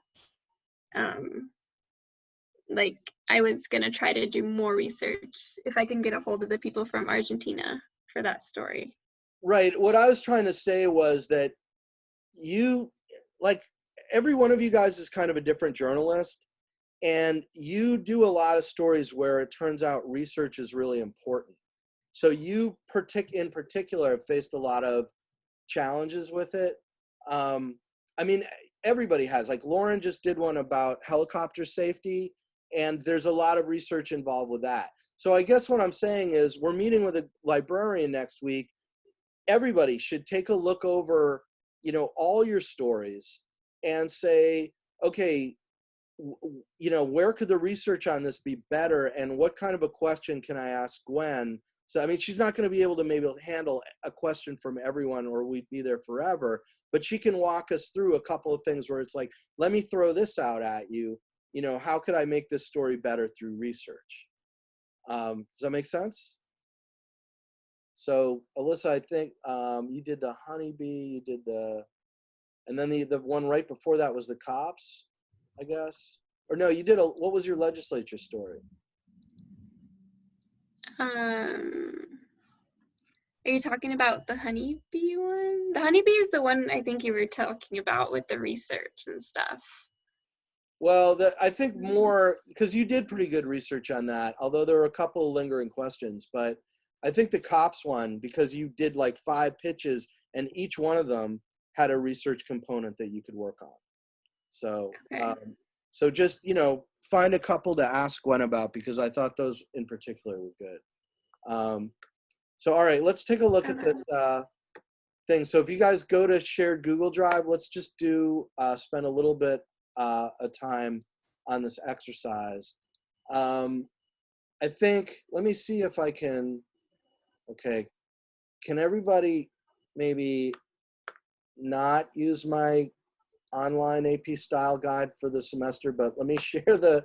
like I was gonna try to do more research if I can get a hold of the people from Argentina for that story. Right. What I was trying to say was that you, like, every one of you guys is kind of a different journalist, and you do a lot of stories where it turns out research is really important. So you in particular have faced a lot of challenges with it. I mean, everybody has. Like Lauren just did one about helicopter safety, and there's a lot of research involved with that. So I guess what I'm saying is we're meeting with a librarian next week. Everybody should take a look over, all your stories and say, okay, where could the research on this be better, and what kind of a question can I ask Gwen? So, I mean, she's not going to be able to maybe handle a question from everyone or we'd be there forever, but she can walk us through a couple of things where it's like, let me throw this out at you. How could I make this story better through research? Does that make sense? So, Alyssa, I think you did the honeybee, you did and then the one right before that was the cops, I guess. Or no, you did what was your legislature story? Are you talking about the honeybee one? The honeybee is the one I think you were talking about with the research and stuff. Well, I think more, because you did pretty good research on that, although there were a couple of lingering questions. But I think the cops one, because you did like 5 pitches, and each one of them had a research component that you could work on. So, Okay. so just, find a couple to ask Gwen about, because I thought those in particular were good. So, all right, let's take a look at this thing. So if you guys go to shared Google Drive, let's just spend a little bit of time on this exercise. I think, let me see if I can, okay, can everybody maybe not use my online AP style guide for the semester, but let me share the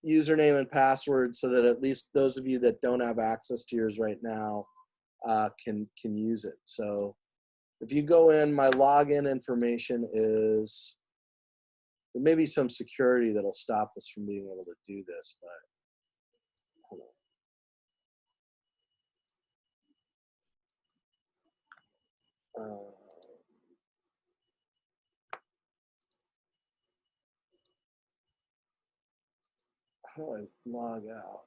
username and password so that at least those of you that don't have access to yours right now can use it. So if you go in, my login information is, there may be some security that'll stop us from being able to do this, but hold on. How do I log out?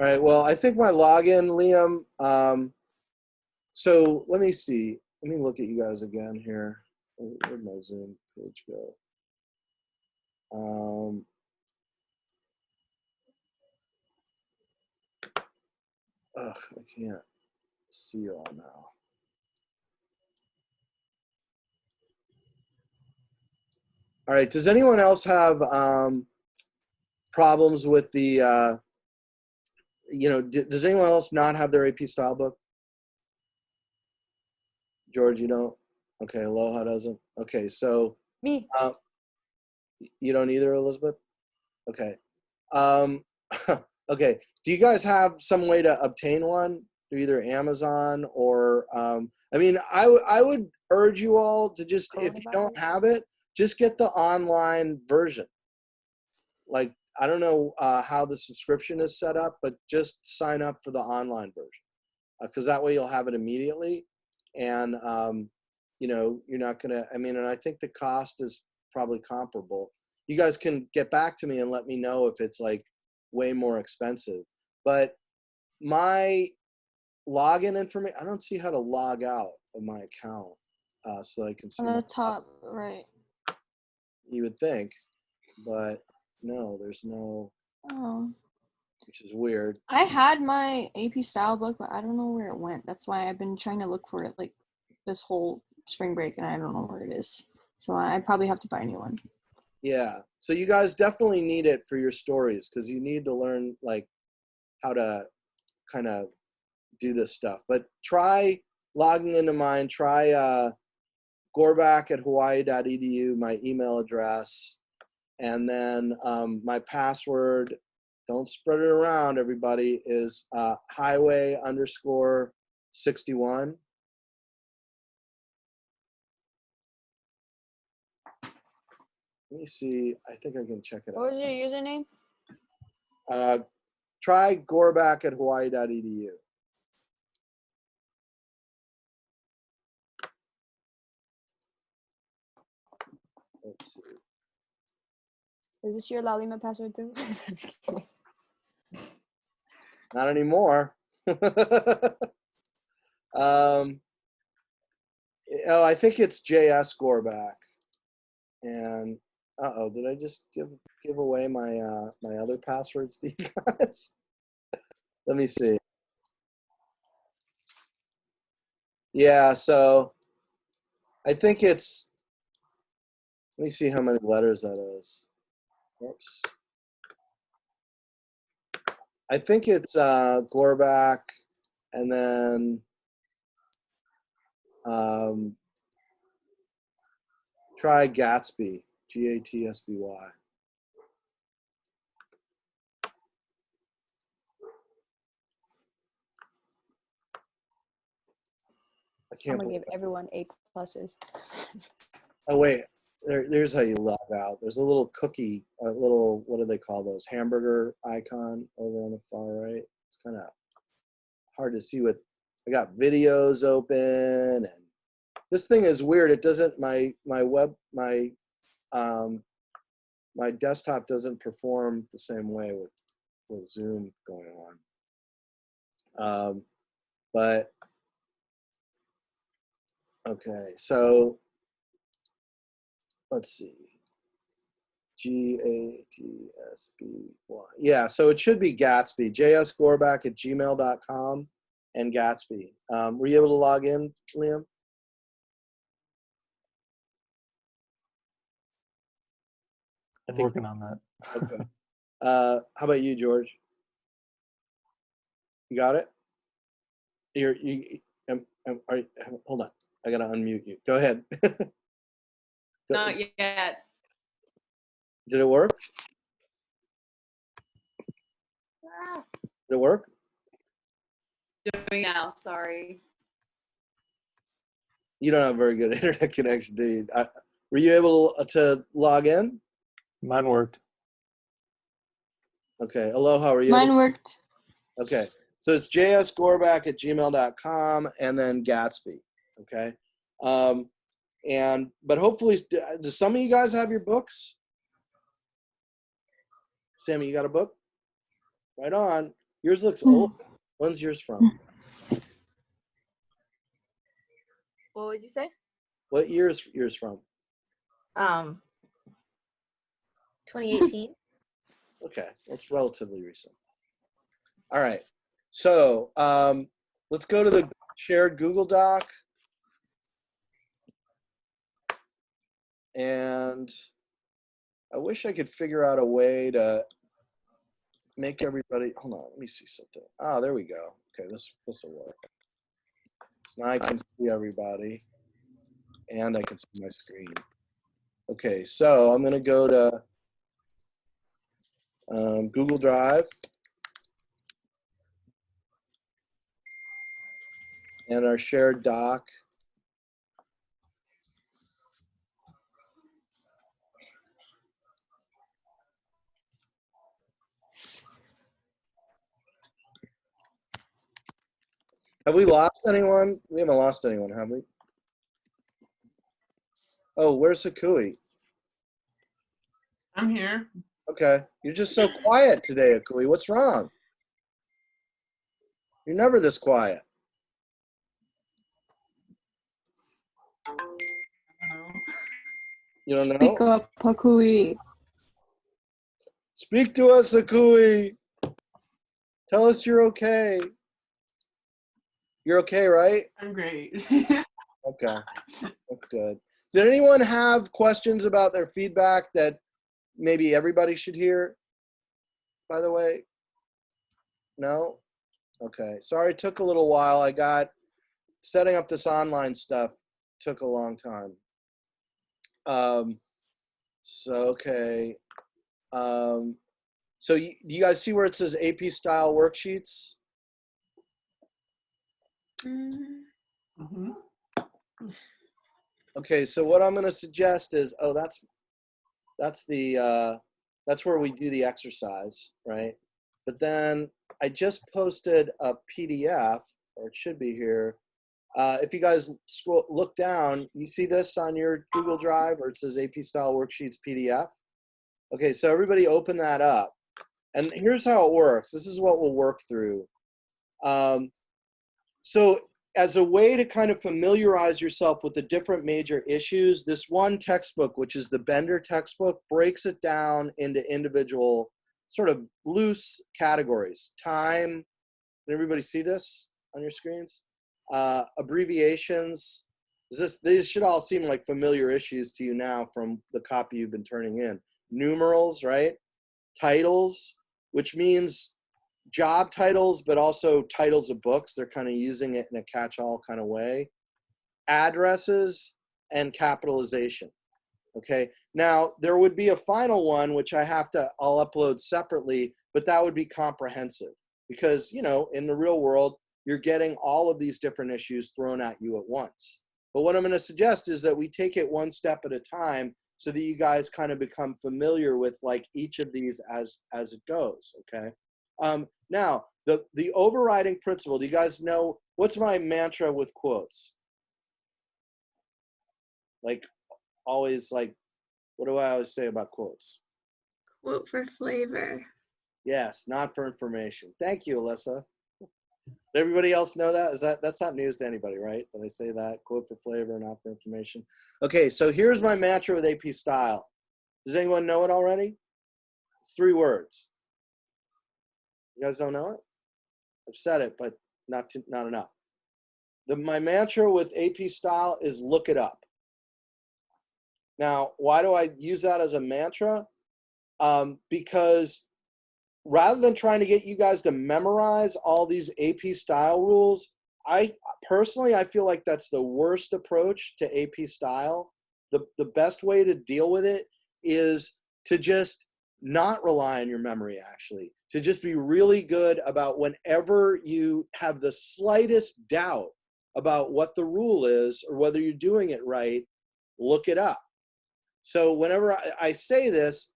All right. Well, I think my login, Liam. So let me see. Let me look at you guys again here. Where'd my Zoom page go? Ugh, I can't see you all now. All right. Does anyone else have problems with the, does anyone else not have their AP style book? George, you don't? Okay. Aloha doesn't? Okay. So Me. you don't either, Elizabeth? Okay. Okay. Do you guys have some way to obtain one through either Amazon or, I mean, I would urge you all to just, if you don't have it, just get the online version. Like, I don't know how the subscription is set up, but just sign up for the online version because that way you'll have it immediately. And, you're not going to, I mean, and I think the cost is probably comparable. You guys can get back to me and let me know if it's like way more expensive. But my login information, I don't see how to log out of my account so I can see. On the top right. You would think, but no, there's no, Oh. which is weird. I had my AP style book, but I don't know where it went. That's why I've been trying to look for it like this whole spring break, and I don't know where it is. So I probably have to buy a new one. Yeah. So you guys definitely need it for your stories because you need to learn like how to kind of do this stuff. But try logging into mine. Try goreback@hawaii.edu, my email address. And then my password, don't spread it around, everybody, is highway_61. Let me see. I think I can check it What out. was your username? Try goreback@hawaii.edu. Let's see. Is this your Lalima password too? Not anymore. I think it's JS Goreback. And did I just give away my my other passwords to you guys? Let me see. Yeah, so I think it's, let me see how many letters that is. Oops. I think it's Goreback and then try Gatsby, Gatsby. I I'm can't. gonna give everyone A pluses. Oh wait, there's how you log out. There's a little cookie, a little, what do they call those? Hamburger icon over on the far right. It's kind of hard to see what, I got videos open and this thing is weird. It doesn't, my desktop doesn't perform the same way with Zoom going on. But okay, so let's see. Gatsby. Yeah, so it should be Gatsby. jsgoreback@gmail.com and Gatsby. Were you able to log in, Liam? I'm working on that. Okay. How about you, George? You got it? Hold on. I gotta unmute you. Go ahead. Not yet. Did it work? Did it work? Doing now, sorry. You don't have very good internet connection, do you? Were you able to log in? Mine worked. Okay. Aloha, were you Mine worked. Okay. So it's jsgoreback@gmail.com and then Gatsby. Okay. But hopefully, do some of you guys have your books? Sammy, you got a book? Right on. Yours looks old. When's yours from? What would you say? What year is yours from? 2018. Okay, that's relatively recent. All right, so let's go to the shared Google Doc. And I wish I could figure out a way to make everybody, hold on, let me see something. Oh, there we go. Okay, this will work. So now I can see everybody and I can see my screen. Okay, so I'm gonna go to Google Drive and our shared doc. Have we lost anyone? We haven't lost anyone, have we? Oh, where's Akui? I'm here. Okay, you're just so quiet today, Akui. What's wrong? You're never this quiet. You don't know? Speak up, Pakui. Speak to us, Akui. Tell us you're okay. You're okay, right? I'm great. Okay, that's good. Did anyone have questions about their feedback that maybe everybody should hear, by the way? No? Okay, sorry it took a little while. Setting up this online stuff took a long time. Okay. So you guys see where it says AP style worksheets? Mm-hmm. Okay, so what I'm going to suggest is, that's where we do the exercise, right? But then I just posted a PDF, or it should be here. If you guys look down, you see this on your Google Drive where it says AP Style Worksheets PDF? Okay, so everybody open that up. And here's how it works. This is what we'll work through. So as a way to kind of familiarize yourself with the different major issues, this one textbook, which is the Bender textbook, breaks it down into individual sort of loose categories. Time, can everybody see this on your screens? Abbreviations. These should all seem like familiar issues to you now from the copy you've been turning in. Numerals, right? Titles, which means job titles, but also titles of books. They're kind of using it in a catch-all kind of way. Addresses and capitalization. Okay. Now there would be a final one, which I'll upload separately, but that would be comprehensive because, you know, in the real world, you're getting all of these different issues thrown at you at once. But what I'm going to suggest is that we take it one step at a time so that you guys kind of become familiar with like each of these as it goes. Okay. Now, the overriding principle, do you guys know, what's my mantra with quotes? Like, always, like, what do I always say about quotes? Quote for flavor. Yes, not for information. Thank you, Alyssa. Did everybody else know that? That's not news to anybody, right? That I say that, quote for flavor, not for information. Okay, so here's my mantra with AP Style. Does anyone know it already? It's 3 words. You guys don't know it? I've said it, but not enough. My mantra with AP Style is look it up. Now, why do I use that as a mantra? Because rather than trying to get you guys to memorize all these AP Style rules, I feel like that's the worst approach to AP Style. The best way to deal with it is to just not rely on your memory, actually, to just be really good about whenever you have the slightest doubt about what the rule is or whether you're doing it right, look it up. So whenever I say this,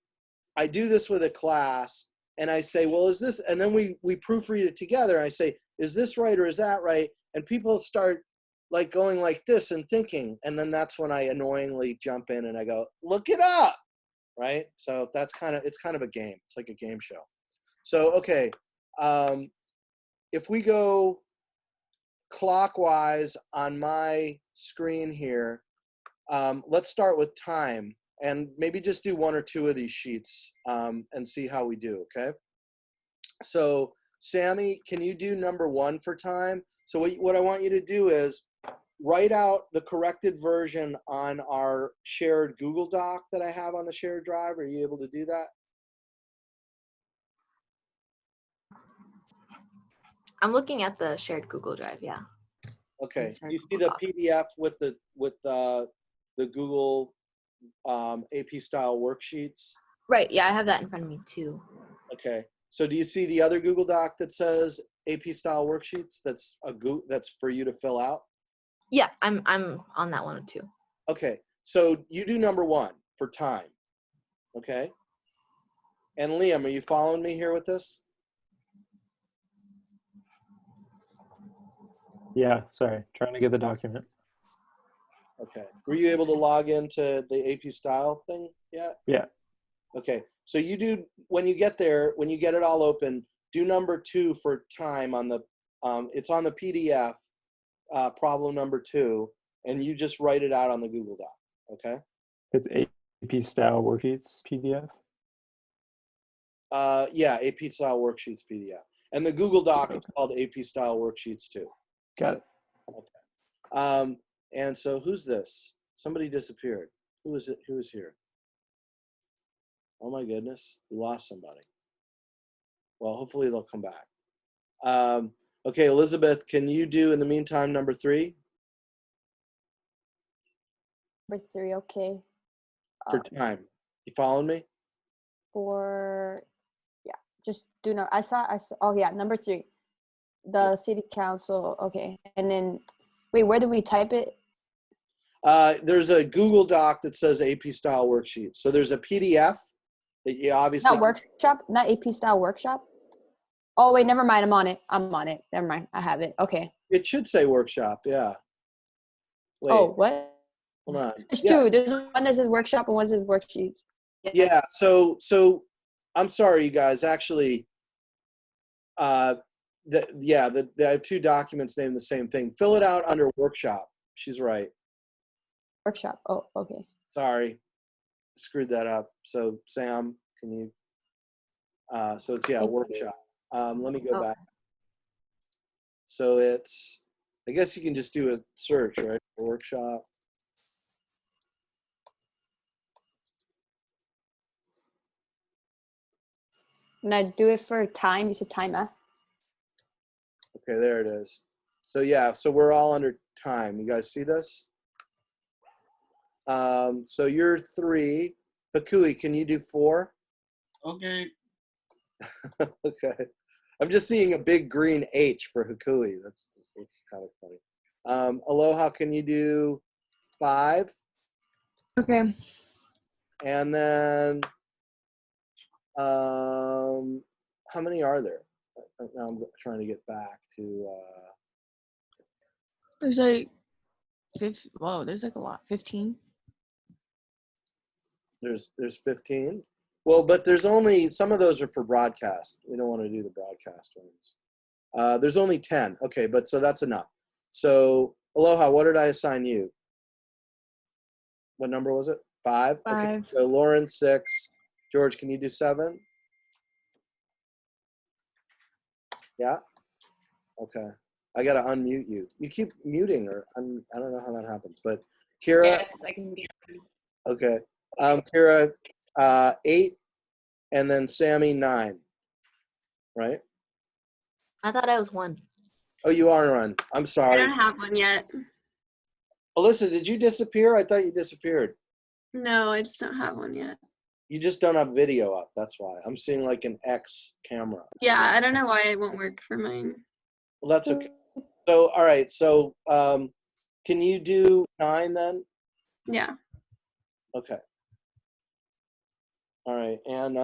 I do this with a class and I say, well, is this, and then we proofread it together. And I say, is this right or is that right? And people start like going like this and thinking. And then that's when I annoyingly jump in and I go, look it up. Right? So it's kind of a game. It's like a game show. So, okay. if we go clockwise on my screen here, let's start with time and maybe just do one or two of these sheets and see how we do, okay? So Sammy, can you do number 1 for time? So what I want you to do is write out the corrected version on our shared Google Doc that I have on the shared drive. Are you able to do that? I'm looking at the shared Google Drive. Yeah. Okay. Shared You see Google the Doc. PDF with the Google AP style worksheets? Right. Yeah, I have that in front of me too. Okay. So do you see the other Google Doc that says AP style worksheets? That's for you to fill out. Yeah, I'm on that one too. Okay. So you do number 1 for time. Okay. And Liam, are you following me here with this? Yeah, sorry. Trying to get the document. Okay. Were you able to log into the AP style thing yet? Yeah. Okay. So you do, when you get there, when you get it all open, do number 2 for time on the, it's on the PDF, problem number 2, and you just write it out on the Google Doc. Okay. It's AP style worksheets PDF. Yeah, AP style worksheets PDF. And the Google Doc is called AP style worksheets too. Got it. Okay. And so who's this? Somebody disappeared. Who is it? Who is here? Oh my goodness, we lost somebody. Well, hopefully they'll come back. Okay, Elizabeth, can you do in the meantime number 3? Number 3, okay. For time. You following me? Just do no. I saw. Oh yeah, number 3, the city council. Okay, and then wait, where do we type it? There's a Google Doc that says AP style worksheets. So there's a PDF that you obviously. Not workshop. Not AP style workshop. Oh wait, never mind. I'm on it. Never mind. I have it. Okay. It should say workshop. Yeah. Wait. Oh what? Hold on. It's true. There's one that says workshop and one that says worksheets. Yeah. So I'm sorry, you guys. Actually, I have 2 documents named the same thing. Fill it out under workshop. She's right. Workshop. Oh, okay. Sorry, screwed that up. So Sam, can you? So it's workshop. Let me go back. So it's. I guess you can just do a search, right? Workshop. And I do it for time. You said time, huh? Okay, there it is. So yeah, so we're all under time. You guys see this? So you're 3. Pakui, can you do 4? Okay. Okay. I'm just seeing a big green H for Hukui. That's kind of funny. Aloha, can you do 5? Okay. And then, how many are there? Now I'm trying to get back to. There's like, there's like a lot. 15. There's 15. Well, but there's only, some of those are for broadcast. We don't want to do the broadcast ones. There's only 10. Okay, but so that's enough. So Aloha, what did I assign you? What number was it? 5? 5. Okay, so Lauren, 6. George, can you do 7? Yeah? Okay. I got to unmute you. You keep muting her. I don't know how that happens, but Kira. Yes, I can be. Okay. Kira, 8, and then Sammy, 9. Right? I thought I was 1. Oh, you are on. I'm I sorry. don't have one yet. Alyssa, did you disappear? I thought you disappeared. No, I just don't have one yet. You just don't have video up. That's why. I'm seeing like an X camera. Yeah, I don't know why it won't work for mine. Well, that's okay. So, all right. So, can you do 9 then? Yeah. Okay. All right. And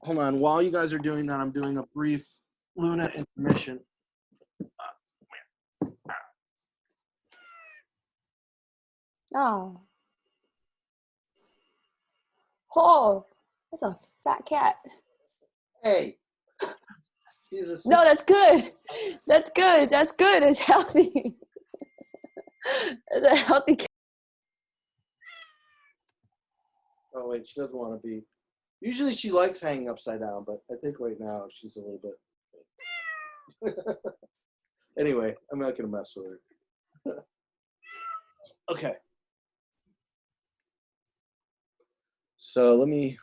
hold on. While you guys are doing that, I'm doing a brief Luna intermission. Oh. Oh, that's a fat cat. Hey. No, that's good. That's good. That's good. It's healthy. It's a healthy. Oh wait, she doesn't want to be. Usually she likes hanging upside down, but I think right now she's a little bit. Anyway, I'm not gonna mess with her. Okay. So let me.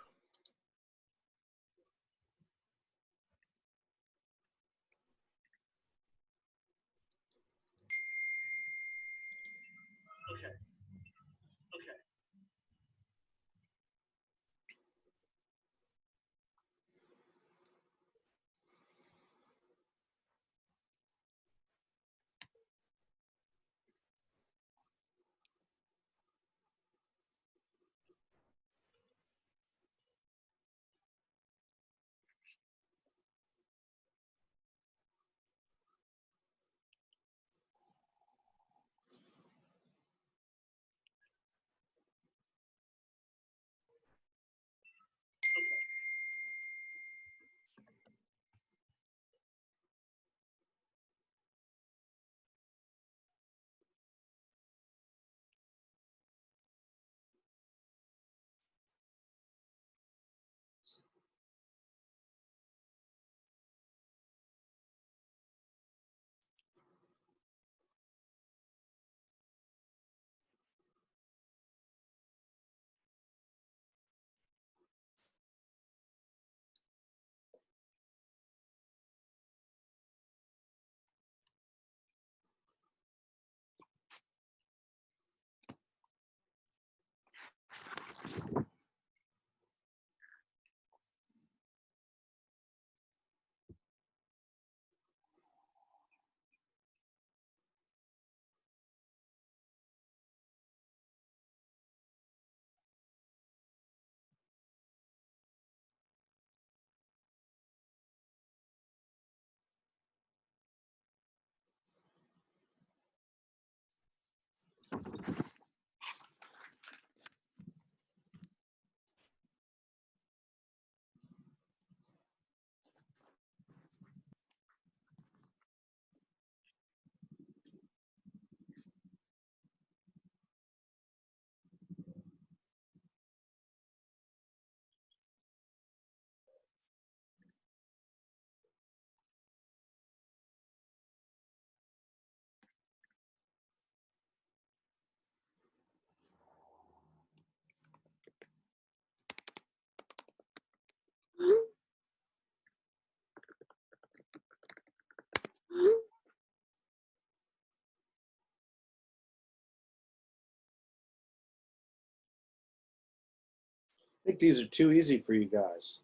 I think these are too easy for you guys.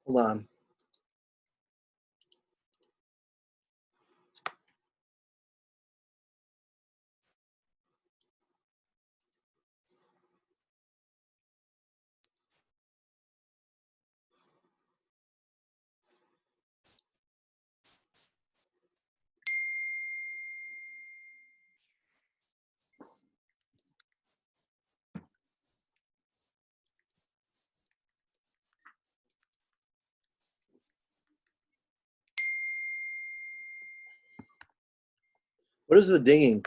Hold on. What is the dinging?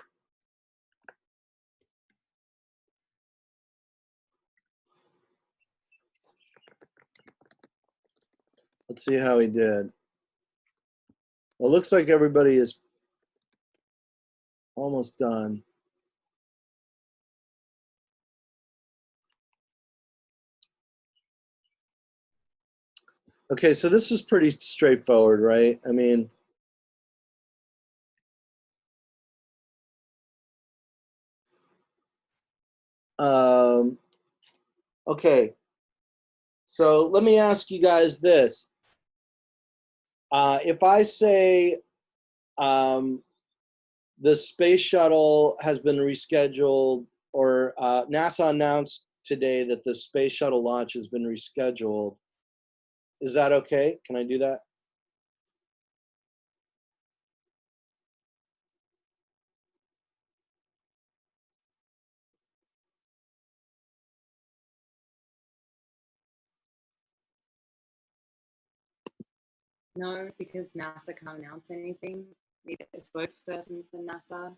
Let's see how he did. Well, it looks like everybody is almost done. Okay, so this is pretty straightforward, right? I mean, okay. So let me ask you guys this. If I say the space shuttle has been rescheduled, or NASA announced today that the space shuttle launch has been rescheduled, is that okay? Can I do that? No, because NASA can't announce anything. Need a spokesperson for NASA.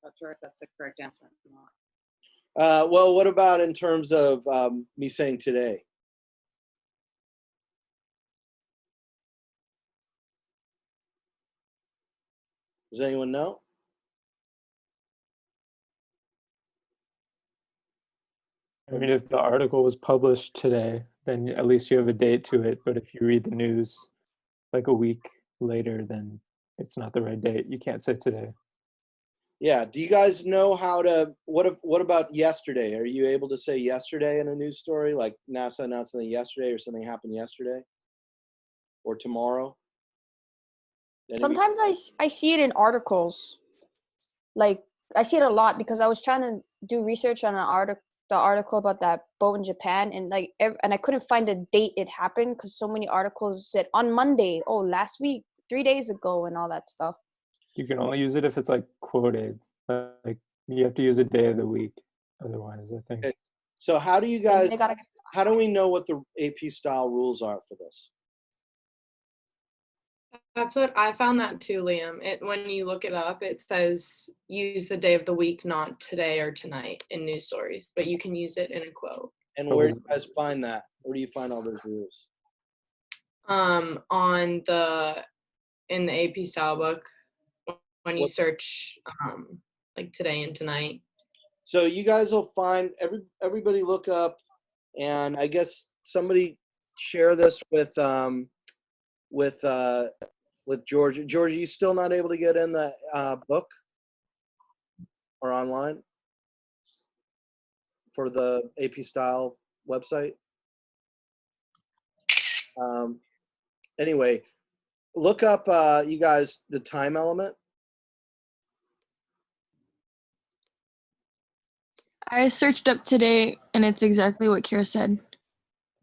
Not sure if that's the correct answer or not. Well, what about in terms of me saying today? Does anyone know? I mean, if the article was published today, then at least you have a date to it. But if you read the news like a week later, then it's not the right date. You can't say today. Yeah. Do you guys know how to? What about yesterday? Are you able to say yesterday in a news story, like NASA announced something yesterday, or something happened yesterday, or tomorrow? Any of you- Sometimes I see it in articles. Like I see it a lot because I was trying to do research on the article about that boat in Japan, and like and I couldn't find the date it happened because so many articles said on Monday, oh last week, 3 days ago, and all that stuff. You can only use it if it's like quoted. Like you have to use a day of the week. Otherwise, I think. Okay. So how do you And guys? they gotta How do we know what the AP style rules are for this? That's what I found that too, Liam. It when you look it up, it says use the day of the week, not today or tonight in news stories, but you can use it in a quote. And where do you guys find that? Where do you find all those rules? On in the AP style book when you search like today and tonight. So you guys will find everybody look up, and I guess somebody share this with Georgia. Georgia, you still not able to get in the book or online for the AP style website? Anyway, look up you guys the time element. I searched up today, and it's exactly what Kira said.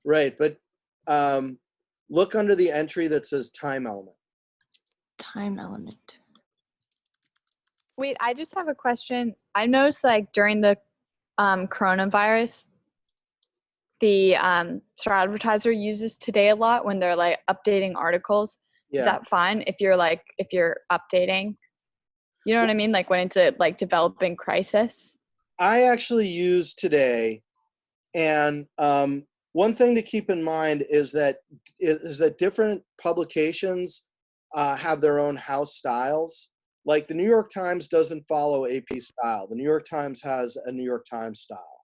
Right, but look under the entry that says time element. Time element. Wait, I just have a question. I noticed like during the coronavirus, the Star Advertiser uses today a lot when they're like updating articles. Yeah. Is that fine if you're updating? You know what I mean? Like when it's a like developing crisis. I actually use today, and one thing to keep in mind is that different publications have their own house styles. Like the New York Times doesn't follow AP style. The New York Times has a New York Times style.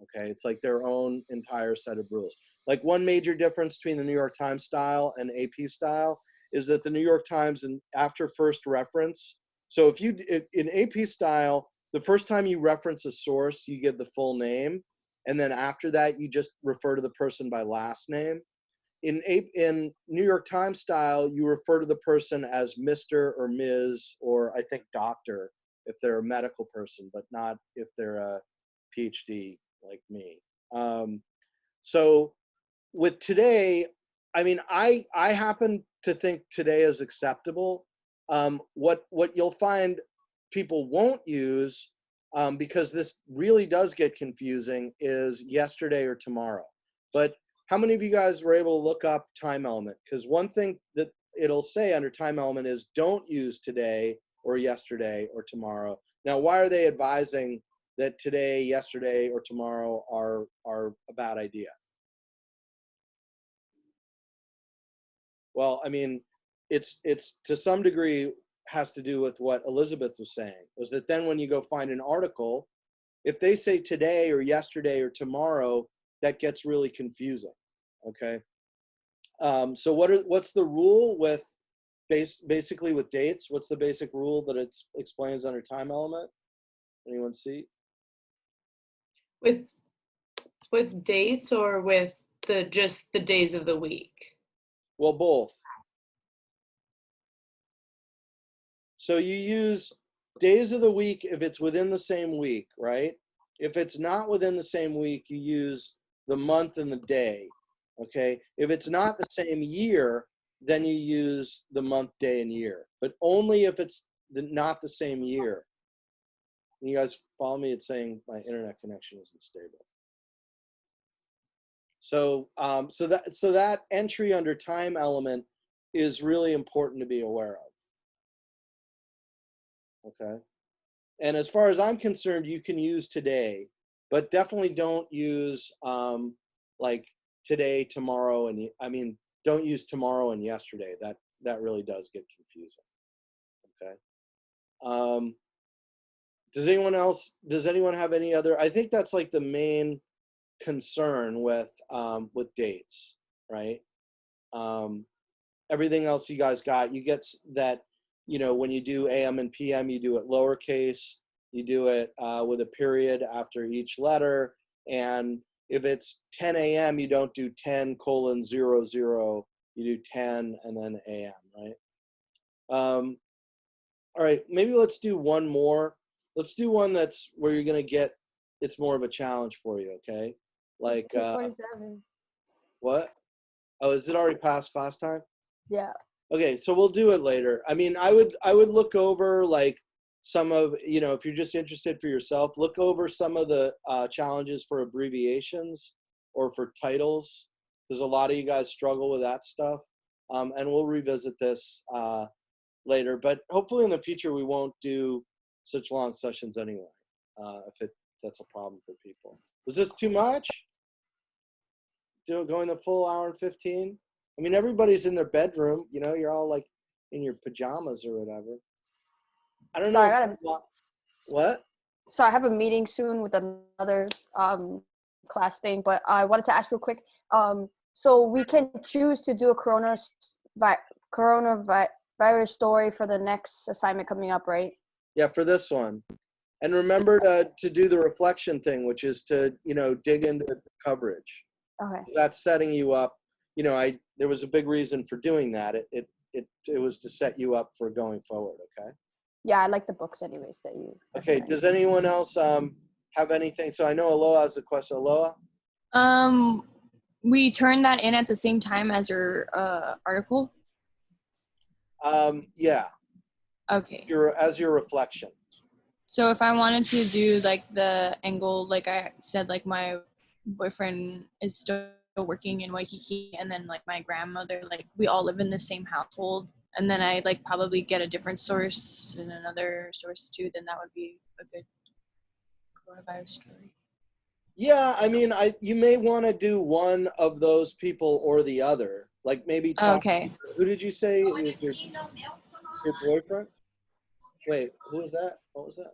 Okay, it's like their own entire set of rules. Like one major difference between the New York Times style and AP style is that the New York Times, and after first reference, so if you in AP style, the first time you reference a source, you give the full name, and then after that, you just refer to the person by last name. In New York Times style, you refer to the person as Mr. or Ms. or I think Doctor if they're a medical person, but not if they're a PhD like me. So with today, I mean, I happen to think today is acceptable. What you'll find people won't use, because this really does get confusing, is yesterday or tomorrow. But how many of you guys were able to look up time element? Because one thing that it'll say under time element is don't use today or yesterday or tomorrow. Now, why are they advising that today, yesterday, or tomorrow are a bad idea? Well, I mean, it's to some degree has to do with what Elizabeth was saying, was that then when you go find an article, if they say today or yesterday or tomorrow, that gets really confusing, okay? So what's the rule with basically with dates? What's the basic rule that it explains under time element? Anyone see? With dates or with just the days of the week? Well, both. So you use days of the week if it's within the same week, right? If it's not within the same week, you use the month and the day, okay? If it's not the same year, then you use the month, day, and year, but only if it's not the same year. You guys follow me? It's saying my internet connection isn't stable. So, so that entry under time element is really important to be aware of. Okay. And as far as I'm concerned, you can use today, but definitely don't use like today, tomorrow, and don't use tomorrow and yesterday. That really does get confusing. Okay. Does anyone have any other? I think that's like the main concern with dates, right? Everything else you guys got, you get that, when you do AM and PM, you do it lowercase, you do it with a period after each letter, and if it's 10 a.m., you don't do 10:00, you do 10 and then AM, right? All right, maybe let's do one more. Let's do one that's where you're gonna get, it's more of a challenge for you, okay? Like, 2:47. what? Oh, is it already past class time? Yeah. Okay, so we'll do it later. I mean, I would look over like some of, if you're just interested for yourself, look over some of the challenges for abbreviations or for titles. There's a lot of you guys struggle with that stuff. And we'll revisit this later, but hopefully in the future we won't do such long sessions anyway, if that's a problem for people. Was this too much? Going the full hour and 15? I mean, everybody's in their bedroom, you're all like in your pajamas or whatever. I don't know. What? So I have a meeting soon with another class thing, but I wanted to ask real quick. So we can choose to do a coronavirus story for the next assignment coming up, right? Yeah, for this one. And remember to do the reflection thing, which is to, dig into the coverage. Okay. That's setting you up. There was a big reason for doing that. It was to set you up for going forward, okay? Yeah, I like the books anyways that you. Okay, does anyone else have anything? So I know Aloha has a question. Aloha? We turned that in at the same time as your article? Yeah. Okay. As your reflection. So if I wanted to do like the angle, like I said, like my boyfriend is still working in Waikiki, and then like my grandmother, like we all live in the same household, and then I like probably get a different source and another source too, then that would be a good coronavirus story. Yeah, I mean, you may want to do one of those people or the other. Like maybe talk. Okay. Who did you say? Your boyfriend? Wait, who was that? What was that?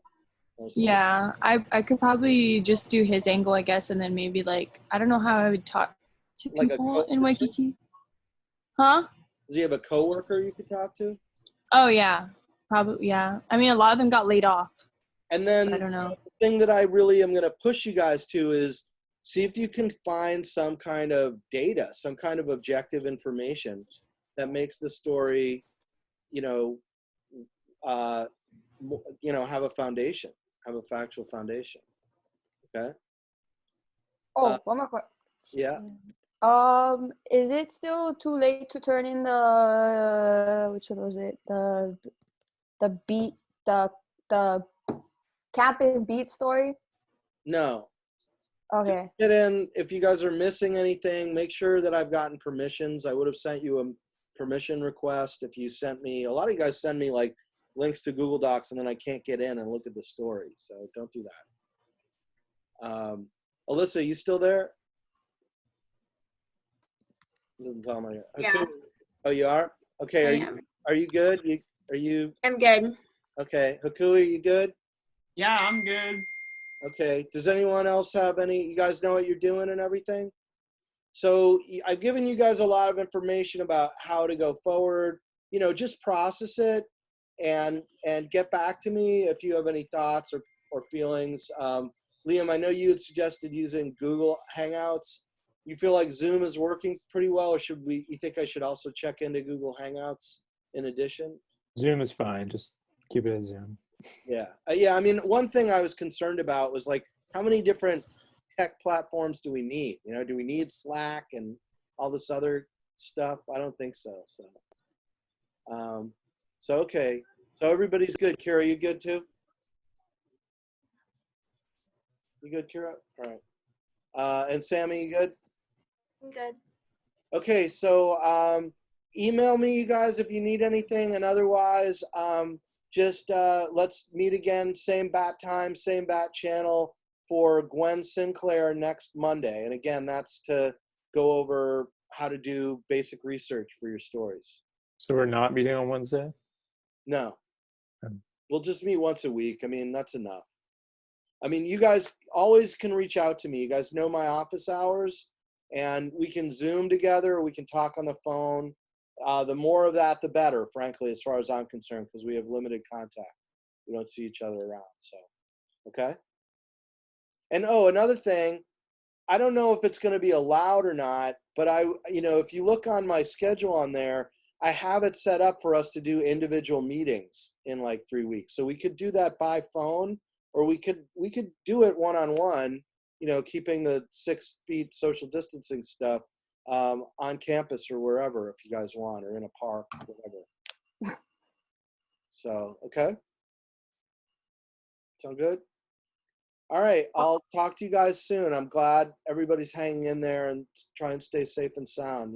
Yeah, I could probably just do his angle, I guess, and then maybe like I don't know how I would talk to people in Waikiki. Huh? Does he have a coworker you could talk to? Oh yeah, probably yeah. I mean, a lot of them got laid off. And then so I don't know. The thing that I really am going to push you guys to is see if you can find some kind of data, some kind of objective information that makes the story, have a foundation, have a factual foundation. Okay. Oh, one more question. Yeah. Is it still too late to turn in the which one was it? The campus beat story? No. Okay. Get in. If you guys are missing anything, make sure that I've gotten permissions. I would have sent you a permission request if you sent me. A lot of you guys send me like links to Google Docs and then I can't get in and look at the story. So don't do that. Alyssa, you still there? Doesn't tell me. Okay. Yeah. Oh, you are? Okay. Are you good? Are you? I'm good. Okay. Hakui, you good? Yeah, I'm good. Okay. Does anyone else have any? You guys know what you're doing and everything? So I've given you guys a lot of information about how to go forward. You know, just process it and get back to me if you have any thoughts or feelings. Liam, I know you had suggested using Google Hangouts. You feel like Zoom is working pretty well, or you think I should also check into Google Hangouts in addition? Zoom is fine. Just keep it as Zoom. Yeah. Yeah, I mean, one thing I was concerned about was like, how many different tech platforms do we need? You know, do we need Slack and all this other stuff? I don't think so. So okay. So everybody's good. Kira, you good too? You good, Kira? All right. And Sammy, you good? I'm good. Okay, so email me, you guys, if you need anything, and otherwise, just let's meet again, same bat time, same bat channel for Gwen Sinclair next Monday. And again, that's to go over how to do basic research for your stories. So we're not meeting on Wednesday? No. Okay. We'll just meet once a week. I mean, that's enough. I mean, you guys always can reach out to me. You guys know my office hours, and we can Zoom together. We can talk on the phone. The more of that, the better, frankly, as far as I'm concerned, because we have limited contact. We don't see each other around. So, okay. And oh, another thing, I don't know if it's going to be allowed or not, but if you look on my schedule on there, I have it set up for us to do individual meetings in like 3 weeks. So we could do that by phone, or we could do it one-on-one, keeping the 6 feet social distancing stuff on campus or wherever, if you guys want, or in a park, whatever. So, okay. Sound good? All right, I'll talk to you guys soon. I'm glad everybody's hanging in there and try and stay safe and sound.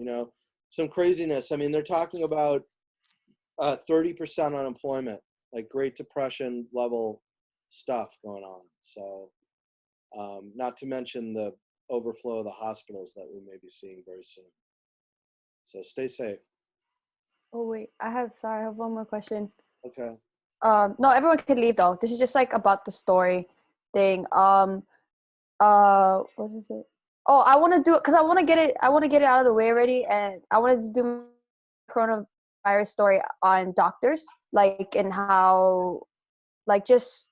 Some craziness. I mean, they're talking about 30% unemployment, like Great Depression level stuff going on. So, not to mention the overflow of the hospitals that we may be seeing very soon. So stay safe. Oh wait, I have one more question. Okay. No, everyone can leave though. This is just like about the story thing. What is it? Oh, I want to do it because I want to get it out of the way already, and I wanted to do coronavirus story on doctors, like, and how, like, just,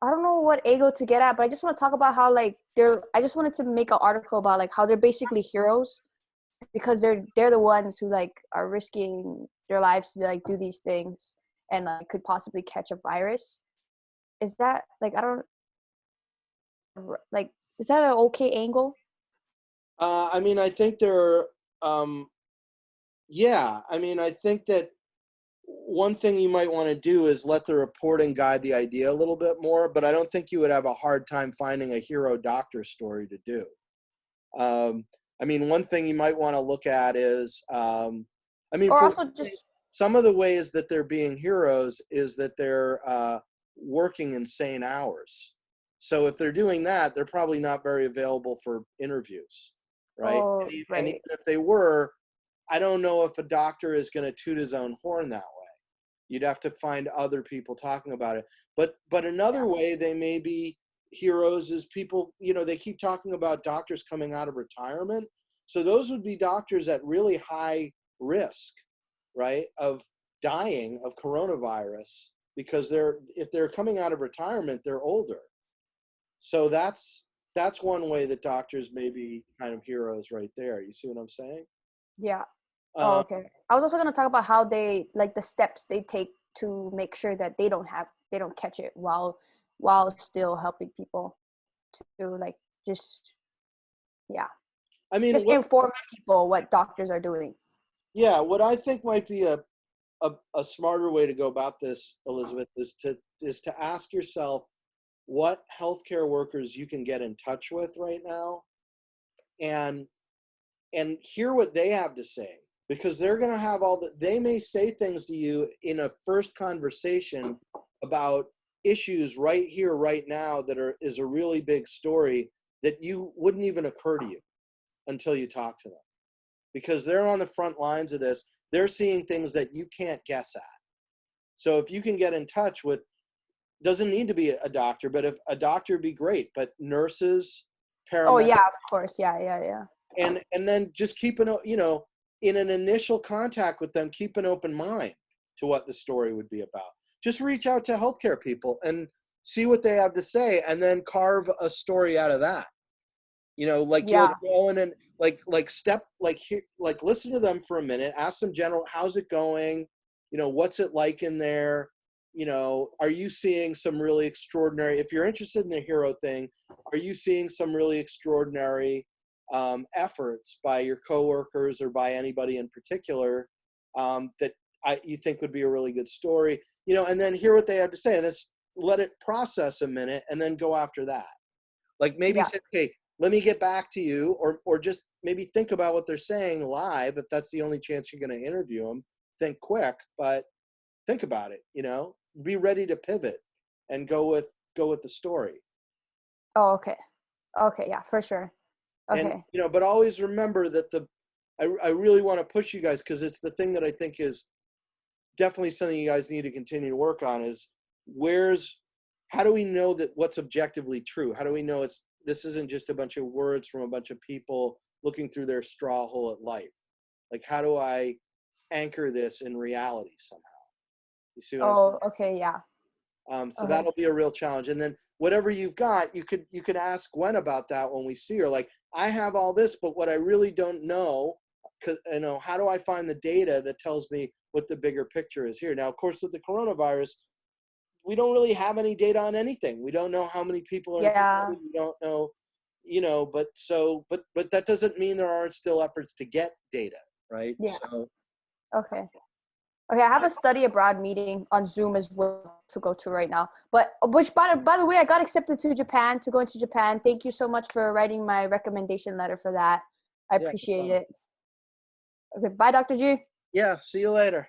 I don't know what angle to get at, but I just want to talk about how, like, I just wanted to make an article about, like, how they're basically heroes because they're the ones who, like, are risking their lives to, like, do these things and, like, could possibly catch a virus. Is that, like, I don't, like, is that an okay angle? I mean, I think they're, yeah. I mean, I think that one thing you might want to do is let the reporting guide the idea a little bit more, but I don't think you would have a hard time finding a hero doctor story to do. I mean, one thing you might want to look at is, some of the ways that they're being heroes is that they're working insane hours. So if they're doing that, they're probably not very available for interviews, right? Oh, right. And even if they were, I don't know if a doctor is going to toot his own horn that way. You'd have to find other people talking about it. But another way they may be heroes is people, they keep talking about doctors coming out of retirement. So those would be doctors at really high risk, right, of dying of coronavirus, because if they're coming out of retirement, they're older. So that's one way that doctors may be kind of heroes right there. You see what I'm saying? Yeah. Oh, okay. I was also going to talk about how they, like, the steps they take to make sure that they don't catch it while still helping people to, like, just, yeah. I mean, just inform people what doctors are doing. Yeah, what I think might be a smarter way to go about this, Elizabeth, is to ask yourself what healthcare workers you can get in touch with right now, and hear what they have to say, because they're going to have they may say things to you in a first conversation about issues right here, right now, that is a really big story that you wouldn't even occur to you until you talk to them, because they're on the front lines of this. They're seeing things that you can't guess at. So if you can get in touch with, doesn't need to be a doctor, but if a doctor would be great, but nurses, paramedics. Oh yeah, of course. Yeah. and then just keep in an initial contact with them, keep an open mind to what the story would be about. Just reach out to healthcare people and see what they have to say, and then carve a story out of that. You'll go in and listen to them for a minute, ask them general, how's it going? What's it like in there? Are you seeing some really extraordinary, if you're interested in the hero thing, are you seeing some really extraordinary efforts by your coworkers or by anybody in particular that you think would be a really good story? And then hear what they have to say, and then let it process a minute, and then go after that. Like maybe say, okay, let me get back to you, or just maybe think about what they're saying live if that's the only chance you're going to interview them. Think quick, but think about it. Be ready to pivot and go with the story. Oh, okay. Okay, yeah, for sure. Okay. And but always remember that I really want to push you guys, because it's the thing that I think is definitely something you guys need to continue to work on, is how do we know that what's objectively true? How do we know this isn't just a bunch of words from a bunch of people looking through their straw hole at life? Like, how do I anchor this in reality somehow? You see what I'm saying? Oh, okay, yeah. So that'll be a real challenge. And then whatever you've got, you could ask Gwen about that when we see her. Like, I have all this, but what I really don't know, how do I find the data that tells me what the bigger picture is here? Now, of course, with the coronavirus, we don't really have any data on anything. We don't know how many people are infected. We don't know, but that doesn't mean there aren't still efforts to get data, right? Yeah. So, okay, I have a study abroad meeting on Zoom as well to go to right now. But which, by the way, I got accepted to Japan, to go into Japan. Thank you so much for writing my recommendation letter for that. I appreciate it. Okay, bye, Dr. G. Yeah, see you later.